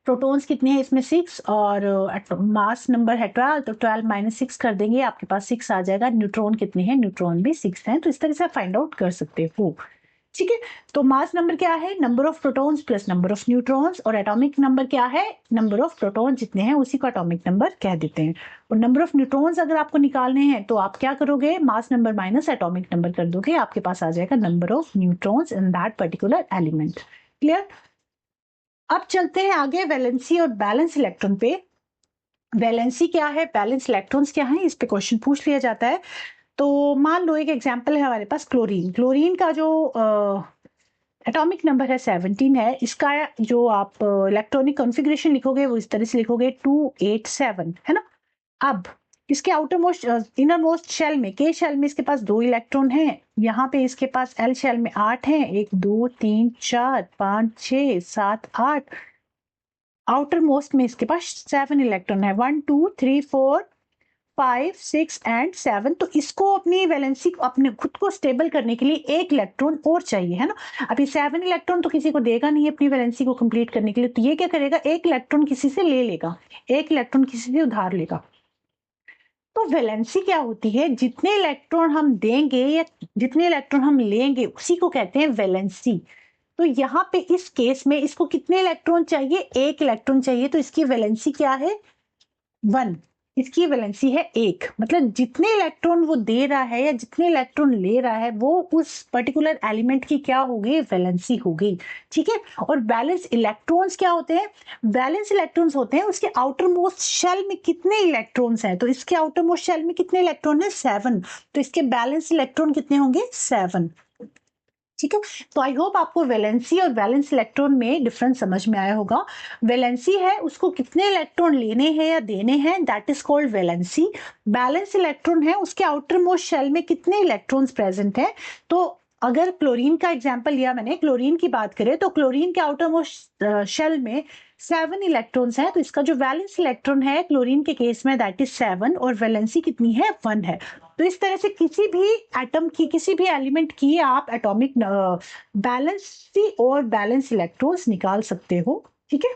प्रोटॉन्स कितने हैं इसमें 6 और मास नंबर है 12, तो 12 माइनस 6 कर देंगे, आपके पास 6 आ जाएगा। न्यूट्रॉन कितने हैं, न्यूट्रॉन भी 6 हैं। तो इस तरह से आप फाइंड आउट कर सकते हो। ठीक है, तो मास नंबर क्या है, number of protons plus number of neutrons, और एटॉमिक नंबर क्या है, नंबर ऑफ प्रोटॉन जितने हैं उसी को एटॉमिक नंबर कह देते हैं। और नंबर ऑफ न्यूट्रॉन्स अगर आपको निकालने हैं तो आप क्या करोगे, mass number minus atomic number कर दोगे, आपके पास आ जाएगा number of neutrons in that particular element. Clear? अब चलते हैं आगे वैलेंसी और बैलेंस इलेक्ट्रॉन पे। वैलेंसी क्या है, बैलेंस इलेक्ट्रॉन्स क्या है, इस पे क्वेश्चन पूछ लिया जाता है। तो मान लो एक एग्जांपल है हमारे पास क्लोरीन। क्लोरीन का जो एटॉमिक नंबर है 17 है। इसका जो आप इलेक्ट्रॉनिक कॉन्फ़िगरेशन लिखोगे वो इस तरह से लिखोगे 287, है ना। अब इसके outer most inner most shell में, के शेल में इसके पास 2 इलेक्ट्रॉन हैं। यहाँ पे इसके पास एल शेल में 8 हैं, 1 2 3 4 5 6 7 8। आउटर मोस्ट में इसके पास 7 इलेक्ट्रॉन है, 1 2 3 4 5 6 एंड 7। तो इसको अपनी वैलेंसी अपने खुद को स्टेबल करने के लिए एक इलेक्ट्रॉन और चाहिए, है ना। अभी 7 इलेक्ट्रॉन तो किसी को देगा नहीं अपनी वैलेंसी को कंप्लीट करने के लिए, तो ये क्या करेगा, एक इलेक्ट्रॉन किसी से ले लेगा, एक इलेक्ट्रॉन किसी से उधार लेगा। तो वैलेंसी क्या होती है, जितने इलेक्ट्रॉन हम देंगे या जितने इलेक्ट्रॉन हम लेंगे उसी को कहते हैं वैलेंसी। तो यहाँ पे इस केस में इसको कितने इलेक्ट्रॉन चाहिए, एक इलेक्ट्रॉन चाहिए, तो इसकी वैलेंसी क्या है, 1। इसकी वैलेंसी है 1, मतलब जितने इलेक्ट्रॉन वो दे रहा है या जितने इलेक्ट्रॉन ले रहा है वो उस पर्टिकुलर एलिमेंट की क्या हो गई, वैलेंसी हो गई, ठीक है। और बैलेंस इलेक्ट्रॉन्स क्या होते हैं, बैलेंस इलेक्ट्रॉन्स होते हैं उसके आउटर मोस्ट शेल में कितने इलेक्ट्रॉन्स हैं। तो इसके आउटर मोस्ट शेल में कितने इलेक्ट्रॉन है, 7। तो इसके बैलेंस इलेक्ट्रॉन कितने होंगे, 7, ठीक है। तो आई होप आपको वैलेंसी और वैलेंस इलेक्ट्रॉन में डिफरेंस समझ में आया होगा। वैलेंसी है उसको कितने इलेक्ट्रॉन लेने हैं या देने हैं, that is called valency. Balance electron है उसके आउटर मोस्ट शेल में कितने इलेक्ट्रॉन्स प्रेजेंट है। तो अगर क्लोरीन का एग्जांपल लिया मैंने, क्लोरीन की बात करें तो क्लोरीन के आउटर मोस्ट शेल में 7 इलेक्ट्रॉन्स हैं, तो इसका जो वैलेंस इलेक्ट्रॉन है क्लोरीन के केस में दैट इज 7 और वैलेंसी कितनी है, 1 है। तो इस तरह से किसी भी एटम की, किसी भी एलिमेंट की आप एटॉमिक बैलेंसी और बैलेंस इलेक्ट्रॉन्स निकाल सकते हो, ठीक है।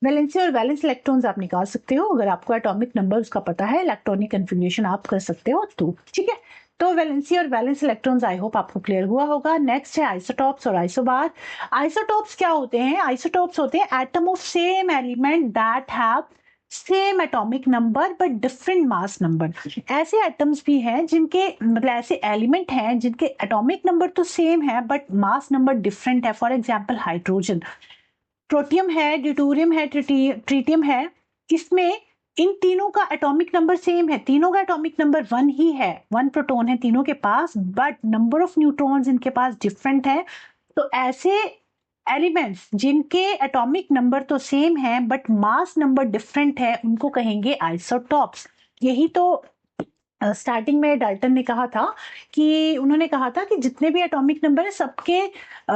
वैलेंसी और बैलेंस इलेक्ट्रॉन्स आप निकाल सकते हो अगर आपको एटॉमिक नंबर उसका पता है, इलेक्ट्रॉनिक कन्फिग्रेशन आप कर सकते हो तो, ठीक है। तो वैलेंसी और बैलेंस इलेक्ट्रॉन्स आई होप आपको क्लियर हुआ होगा। नेक्स्ट है आइसोटॉप्स और आइसोबार। आइसोटॉप्स क्या होते हैं, आइसोटॉप्स होते हैं atom of same element that have same atomic number but different mass number. ऐसे एटम्स भी हैं जिनके मतलब ऐसे एलिमेंट हैं जिनके एटॉमिक नंबर तो सेम है बट मास नंबर डिफरेंट है। फॉर एग्जांपल हाइड्रोजन, प्रोटियम है, ड्यूटेरियम है, ट्रीटियम है। इसमें इन तीनों का एटॉमिक नंबर सेम है, तीनों का एटॉमिक नंबर 1 ही है, 1 प्रोटॉन है तीनों के पास, बट नंबर ऑफ न्यूट्रॉन्स इनके पास डिफरेंट है। तो ऐसे एलिमेंट्स जिनके एटॉमिक नंबर तो सेम है बट मास नंबर डिफरेंट है उनको कहेंगे आइसोटॉप्स। यही तो स्टार्टिंग में डाल्टन ने कहा था कि उन्होंने कहा था कि जितने भी एटॉमिक नंबर है सबके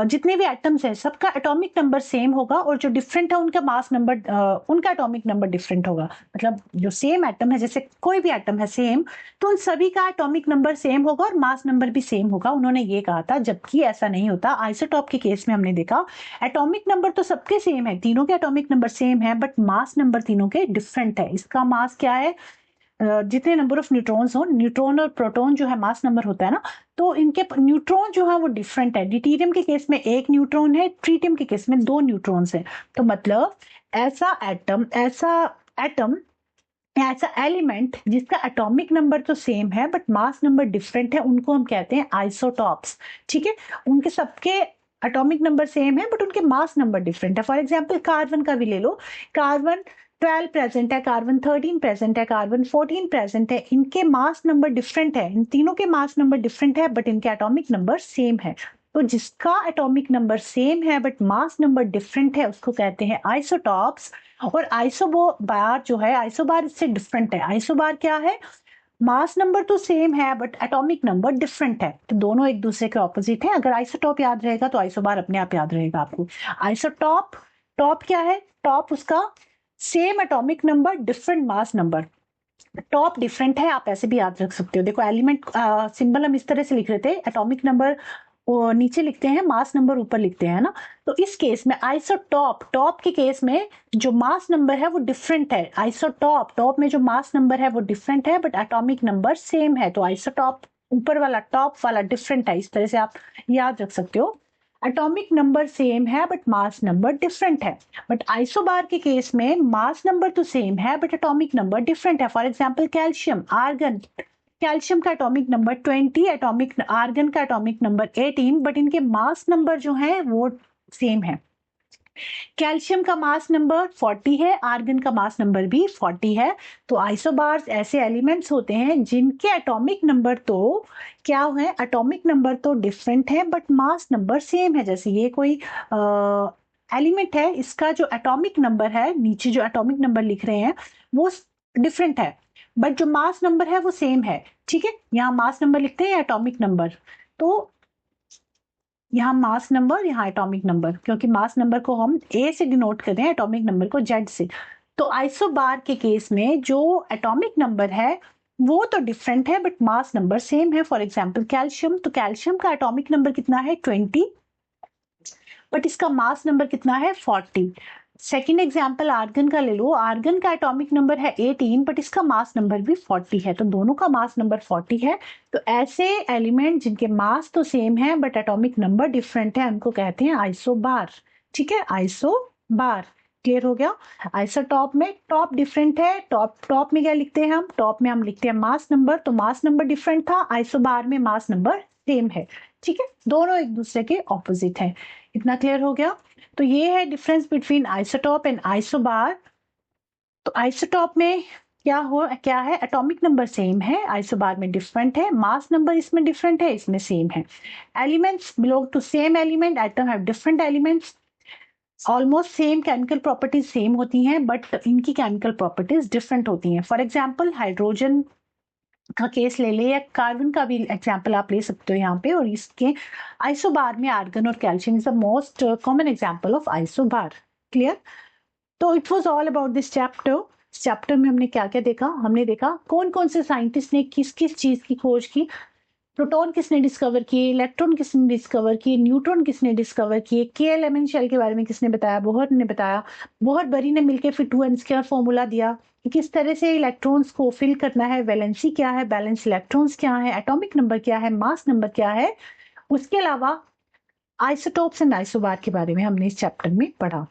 जितने भी एटम्स हैं सबका एटॉमिक नंबर सेम होगा और जो डिफरेंट है उनका मास नंबर उनका एटॉमिक नंबर डिफरेंट होगा। मतलब जो सेम एटम है, जैसे कोई भी एटम है सेम, तो उन सभी का एटॉमिक नंबर सेम होगा और मास नंबर भी सेम होगा, उन्होंने ये कहा था। जबकि ऐसा नहीं होता, आइसोटॉप के केस में हमने देखा एटॉमिक नंबर तो सबके सेम है, तीनों के एटॉमिक नंबर सेम है बट मास नंबर तीनों के डिफरेंट है। इसका मास क्या है, जितने नंबर ऑफ न्यूट्रॉन्स हो, न्यूट्रॉन और प्रोटॉन जो है मास नंबर होता है ना, तो इनके न्यूट्रॉन जो है वो डिफरेंट है। ड्यूटेरियम के केस में 1 न्यूट्रॉन है, ट्रीटियम के केस में 2 न्यूट्रॉन्स है। तो मतलब ऐसा एटम ऐसा एलिमेंट जिसका एटॉमिक नंबर तो सेम है बट मास नंबर डिफरेंट है उनको हम कहते हैं आइसोटॉप्स, ठीक है। उनके सबके एटॉमिक नंबर सेम है बट उनके मास नंबर डिफरेंट है। फॉर एग्जांपल कार्बन का भी ले लो, कार्बन 12 प्रेजेंट है, कार्बन 13 प्रेजेंट है, कार्बन 14 प्रेजेंट है, इनके मास नंबर डिफरेंट है, इन तीनों के मास नंबर डिफरेंट है बट इनके एटॉमिक नंबर सेम है। तो जिसका एटॉमिक नंबर सेम है बट मास नंबर डिफरेंट है उसको कहते हैं आइसोटॉप्स। और आइसोबार जो है, आइसोबार इससे डिफरेंट है। आइसोबार क्या है, मास नंबर तो सेम है बट एटॉमिक नंबर डिफरेंट है, तो दोनों एक दूसरे के ऑपोजिट है। अगर आइसोटॉप याद रहेगा तो आइसोबार अपने आप याद रहेगा आपको। आइसोटॉप, टॉप क्या है, टॉप उसका same atomic number different mass number, top different है, आप ऐसे भी याद रख सकते हो। देखो एलिमेंट सिंबल हम इस तरह से लिख रहे थे, एटॉमिक नंबर नीचे लिखते हैं, मास नंबर ऊपर लिखते हैं ना। तो इस केस में आइसोटॉप, टॉप के केस में जो मास नंबर है वो डिफरेंट है। आइसोटॉप, टॉप में जो मास नंबर है वो डिफरेंट है बट एटॉमिक नंबर सेम है। तो आइसोटॉप ऊपर वाला, टॉप वाला डिफरेंट है, इस तरह से आप याद रख सकते हो। एटॉमिक नंबर सेम है बट मास नंबर डिफरेंट है। बट आइसोबार के केस में मास नंबर तो सेम है बट एटॉमिक नंबर डिफरेंट है। For example calcium, argon, calcium का एटॉमिक नंबर 20, एटॉमिक आर्गन का एटॉमिक नंबर 18, बट इनके मास नंबर जो है वो सेम है। कैल्शियम का मास नंबर 40 है, आर्गन का मास नंबर भी 40 है। तो आइसोबार्स ऐसे एलिमेंट्स होते हैं जिनके एटॉमिक नंबर तो क्या है, एटॉमिक नंबर तो डिफरेंट है बट मास नंबर सेम है। जैसे ये कोई एलिमेंट है, इसका जो एटॉमिक नंबर है, नीचे जो एटॉमिक नंबर लिख रहे हैं वो डिफरेंट है बट जो मास नंबर है वो सेम है। ठीक है, यहाँ मास नंबर लिखते हैं एटॉमिक नंबर, तो यहाँ मास नंबर, यहाँ एटॉमिक नंबर, क्योंकि मास नंबर को हम ए से डिनोट करते हैं, एटॉमिक नंबर को जेड से। तो आइसोबार के केस में जो एटॉमिक नंबर है वो तो डिफरेंट है बट मास नंबर सेम है। फॉर एग्जांपल कैल्शियम, तो कैल्शियम का एटॉमिक नंबर कितना है 20 बट इसका मास नंबर कितना है 40। सेकेंड एग्जाम्पल आर्गन का ले लो, आर्गन का एटॉमिक नंबर है 18 बट इसका मास नंबर भी 40 है, तो दोनों का मास नंबर 40 है। तो ऐसे एलिमेंट जिनके मास तो सेम है बट एटॉमिक नंबर डिफरेंट है उनको कहते हैं आइसोबार। ठीक है, आइसोबार क्लियर हो गया। आइसोटॉप में टॉप डिफरेंट है, टॉप में क्या लिखते हैं हम, टॉप में हम लिखते हैं मास नंबर, तो मास नंबर डिफरेंट था, आइसोबार में मास नंबर सेम है। ठीक है, दोनों एक दूसरे के ऑपोजिट है। इतना क्लियर हो गया। तो ये है difference between isotope and isobar. तो आइसोटॉप में क्या है, एटॉमिक नंबर सेम है, आइसोबार में डिफरेंट है, मास नंबर इसमें डिफरेंट है, इसमें सेम है। Elements belong to same element, atom have different elements, almost same chemical properties same होती हैं बट इनकी केमिकल प्रॉपर्टीज डिफरेंट होती हैं। फॉर एग्जाम्पल हाइड्रोजन का केस ले ले या कार्बन का भी एग्जाम्पल आप ले सकते हो यहाँ पे, और इसके आइसोबार में आर्गन और calcium is the most common example of isobar. Clear. तो it was all about this chapter. Chapter में हमने क्या क्या देखा, हमने देखा कौन कौन से साइंटिस्ट ने किस किस चीज की खोज की, प्रोटॉन किसने डिस्कवर किए, इलेक्ट्रॉन किसने डिस्कवर किए, न्यूट्रॉन किसने डिस्कवर किए, KLMN शेल के बारे में किसने बताया, बोहर ने बताया। बोहर बरी ने मिलकर फिर 2n² फॉर्मूला दिया कि किस तरह से इलेक्ट्रॉन्स को फिल करना है, वैलेंसी क्या है, बैलेंस इलेक्ट्रॉन्स क्या है, एटॉमिक नंबर क्या है, मास नंबर क्या है। उसके अलावा आइसोटोप्स एंड आइसोबार के बारे में हमने इस चैप्टर में पढ़ा।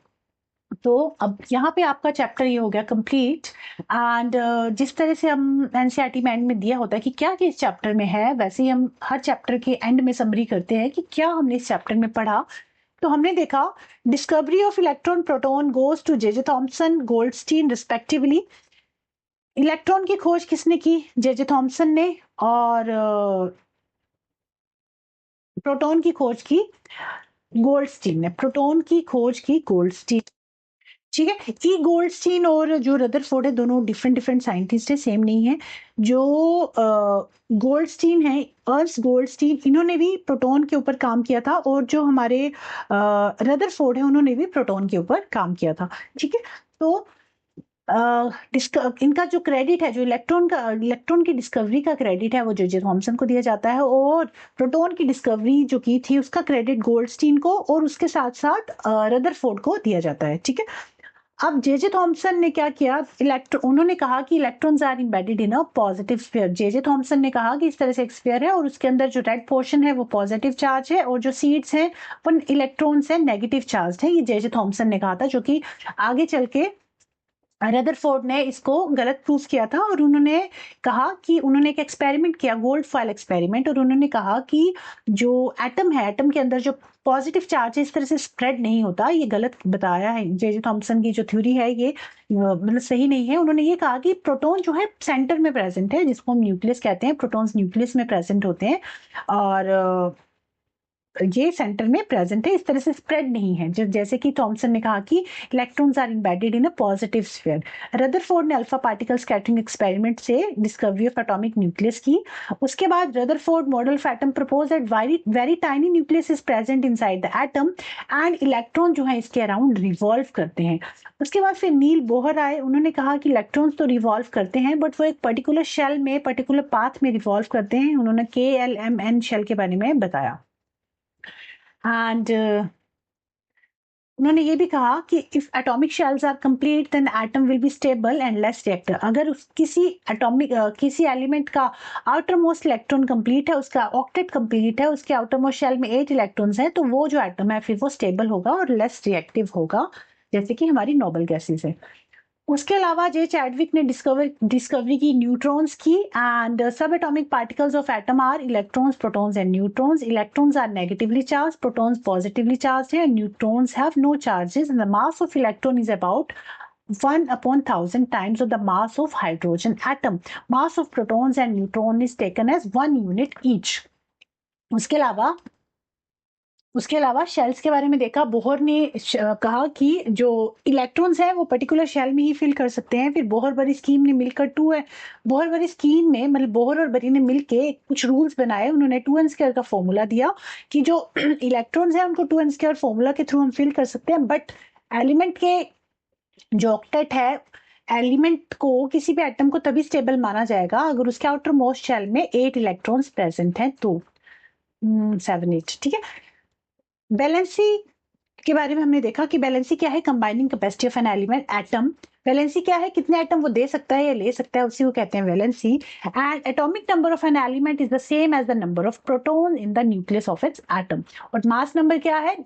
तो अब यहाँ पे आपका चैप्टर ये हो गया कंप्लीट। एंड जिस तरह से हम एनसीईआरटी में एंड में दिया होता है कि क्या क्या इस चैप्टर में है, वैसे ही हम हर चैप्टर के एंड में समरी करते हैं कि क्या हमने इस चैप्टर में पढ़ा। तो हमने देखा discovery of electron proton goes to J Thomson, Goldstein respectively. Electron की खोज किसने की, जे थॉमसन ने, और प्रोटॉन की खोज की गोल्डस्टीन ने, प्रोटॉन की खोज की गोल्डस्टीन। ठीक है, ई गोल्डस्टीन और जो रदरफोर्ड है दोनों डिफरेंट डिफरेंट साइंटिस्ट है, सेम नहीं है। जो गोल्डस्टीन है, अर्स गोल्डस्टीन, इन्होंने भी प्रोटॉन के ऊपर काम किया था, और जो हमारे रदरफोर्ड है उन्होंने भी प्रोटॉन के ऊपर काम किया था। ठीक है, तो इनका जो क्रेडिट है, जो इलेक्ट्रॉन की डिस्कवरी का क्रेडिट है वो जे थॉमसन को दिया जाता है, और प्रोटॉन की डिस्कवरी जो की थी उसका क्रेडिट गोल्डस्टीन को और उसके साथ साथ रदरफोर्ड को दिया जाता है। ठीक है, अब जे थॉमसन ने क्या किया, उन्होंने कहा कि electrons are embedded in a positive sphere. J Thomson ने कहा कि इस तरह से एक स्फीयर है और उसके अंदर जो रेड पोर्शन है वो पॉजिटिव चार्ज है और जो सीड्स हैं वो इलेक्ट्रॉन्स है नेगेटिव चार्ज है। ये जे थॉमसन ने कहा था, जो कि आगे चल के रदरफोर्ड ने इसको गलत प्रूफ किया था, और उन्होंने कहा कि उन्होंने एक एक्सपेरिमेंट किया, गोल्ड फॉयल एक्सपेरिमेंट, और उन्होंने कहा कि जो एटम है, एटम के अंदर जो पॉजिटिव चार्ज है इस तरह से स्प्रेड नहीं होता, ये गलत बताया है। जे थॉमसन की जो थ्योरी है ये मतलब सही नहीं है। उन्होंने ये कहा कि प्रोटॉन जो है सेंटर में प्रेजेंट है, जिसको हम न्यूक्लियस कहते हैं, प्रोटॉन्स न्यूक्लियस में प्रेजेंट होते हैं और ये सेंटर में प्रेजेंट है, इस तरह से स्प्रेड नहीं है। जैसे कि थॉमसन ने कहा कि electrons are embedded in a positive sphere. Rutherford ने अल्फा पार्टिकल स्कैटरिंग एक्सपेरिमेंट से डिस्कवरी ऑफ एटॉमिक न्यूक्लियस की। उसके बाद Rutherford model of atom propose that very tiny nucleus is present inside the atom and electron जो है इसके अराउंड रिवॉल्व करते हैं। उसके बाद फिर नील बोहर आए, उन्होंने कहा कि इलेक्ट्रॉन्स तो रिवॉल्व करते हैं बट वो एक पर्टिकुलर शेल में, पर्टिकुलर पाथ में रिवॉल्व करते हैं। उन्होंने KLMN शेल के बारे में बताया। एंड उन्होंने ये भी कहा कि if atomic shells are complete then atom will be stable and less reactive. अगर किसी एलिमेंट का आउटर मोस्ट इलेक्ट्रॉन कंप्लीट है, उसका ऑक्टेट कंप्लीट है, उसके आउटर मोस्ट शेल में 8 इलेक्ट्रॉन्स हैं, तो वो जो एटम है फिर वो स्टेबल होगा और लेस रिएक्टिव होगा, जैसे कि हमारी नोबल गैसेस है। उसके अलावा जे चैडविक ने डिस्कवरी की न्यूट्रॉन्स की। And sub atomic particles of atom are electrons, protons and neutrons. Electrons are negatively charge, protons positively charge है, neutrons have no charges. The mass of electron is about 1/1000 times of the mass of hydrogen atom. Mass of protons and neutron is taken as 1 unit each. उसके अलावा शेल्स के बारे में देखा। बोहर ने कहा कि जो इलेक्ट्रॉन्स हैं वो पर्टिकुलर शेल में ही फिल कर सकते हैं। फिर बोहर बरी स्कीम ने मिलकर बोहर बरी स्कीम ने मतलब बोहर और बरी ने मिलके कुछ रूल्स बनाए। उन्होंने 2n² का फॉर्मूला दिया कि जो इलेक्ट्रॉन्स हैं उनको 2n² फॉर्मूला के थ्रू हम फिल कर सकते हैं, बट एलिमेंट के जो ऑक्टेट है, एलिमेंट को किसी भी एटम को तभी स्टेबल माना जाएगा अगर उसके आउटर मोस्ट शेल में 8 इलेक्ट्रॉन्स प्रेजेंट हैं, तो 7 8। ठीक है। वैलेंसी के बारे में हमने देखा कि वैलेंसी क्या है, combining capacity of an element atom. Valency क्या है, कितने एटम वो दे सकता है या ले सकता है, उसी को कहते हैं valency. And atomic number of an element is the same as the number of proton in the nucleus of its atom. और मास नंबर क्या है,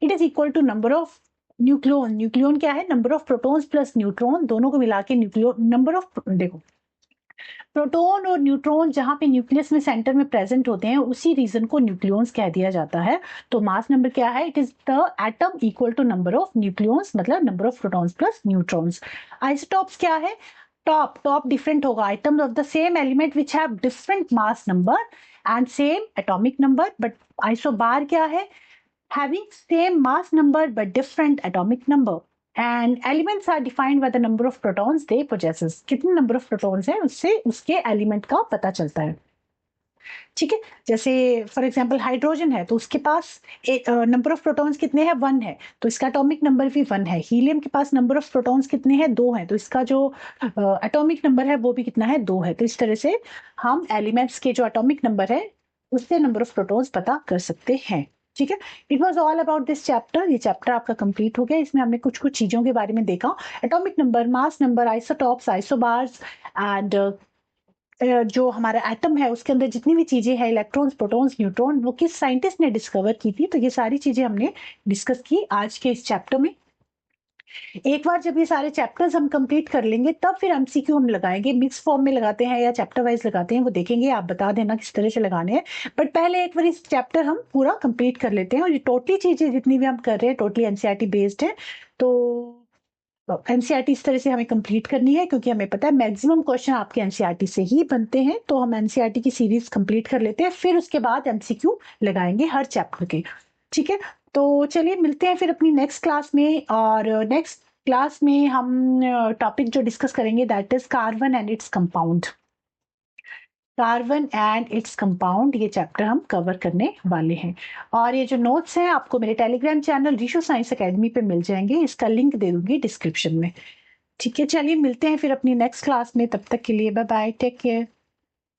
it is equal to number of nucleon. Nucleon क्या है, number of protons plus neutron, दोनों को मिला के न्यूक्लियन नंबर ऑफ, देखो प्रोटॉन और न्यूट्रॉन जहां पे न्यूक्लियस में सेंटर में प्रेजेंट होते हैं उसी रीजन को न्यूक्लियंस कह दिया जाता है। तो मास नंबर क्या है, it is the atom equal to number of nucleons, मतलब number of protons plus neutrons. Isotopes क्या है, टॉप डिफरेंट होगा, items of the same element which have different mass number and same atomic number. But isobar क्या है, having same mass number but different atomic number. And elements are defined by the number of protons they possesses. कितने नंबर ऑफ प्रोटॉन्स हैं उससे उसके एलिमेंट का पता चलता है। ठीक है, जैसे फॉर एग्जांपल हाइड्रोजन है तो उसके पास नंबर ऑफ प्रोटॉन्स कितने हैं, 1 है, तो इसका एटॉमिक नंबर भी 1 है। हीलियम के पास नंबर ऑफ प्रोटॉन्स कितने हैं, 2 हैं, तो इसका जो एटॉमिक नंबर है वो भी कितना है, 2 है। तो इस तरह से हम एलिमेंट्स के जो एटॉमिक नंबर है उससे नंबर ऑफ प्रोटॉन्स पता कर सकते हैं। ठीक है, it was all about this chapter. ये चैप्टर आपका कंप्लीट हो गया। इसमें हमने कुछ चीजों के बारे में देखा, atomic number, mass number, isotopes, isobars and जो हमारा एटम है उसके अंदर जितनी भी चीजें हैं, इलेक्ट्रॉन्स, प्रोटॉन्स, न्यूट्रॉन, वो किस साइंटिस्ट ने डिस्कवर की थी। तो ये सारी चीजें हमने डिस्कस की आज के इस चैप्टर में। एक बार जब ये सारे चैप्टर्स हम कंप्लीट कर लेंगे तब फिर एमसीक्यू हम लगाएंगे, मिक्स फॉर्म में लगाते हैं या चैप्टर वाइज लगाते हैं वो देखेंगे, आप बता देना किस तरह से लगाने हैं। बट पहले एक बार इस चैप्टर हम पूरा कंप्लीट कर लेते हैं। और ये टोटली चीजें जितनी भी हम कर रहे हैं टोटली एनसीईआरटी बेस्ड है, तो एनसीईआरटी इस तरह से हमें कंप्लीट करनी है क्योंकि हमें पता है मैक्सिमम क्वेश्चन आपके एनसीईआरटी से ही बनते हैं। तो हम एनसीईआरटी की सीरीज कंप्लीट कर लेते हैं, फिर उसके बाद एमसीक्यू लगाएंगे हर चैप्टर के। ठीक है, तो चलिए मिलते हैं फिर अपनी नेक्स्ट क्लास में। और नेक्स्ट क्लास में हम टॉपिक जो डिस्कस करेंगे that is carbon and its compound. Carbon and its compound ये चैप्टर हम कवर करने वाले हैं। और ये जो नोट्स हैं आपको मेरे Telegram channel Rishu science academy पे मिल जाएंगे, इसका लिंक दे दूंगी डिस्क्रिप्शन में। ठीक है, चलिए मिलते हैं फिर अपनी नेक्स्ट क्लास में, तब तक के लिए बाय बाय, टेक केयर।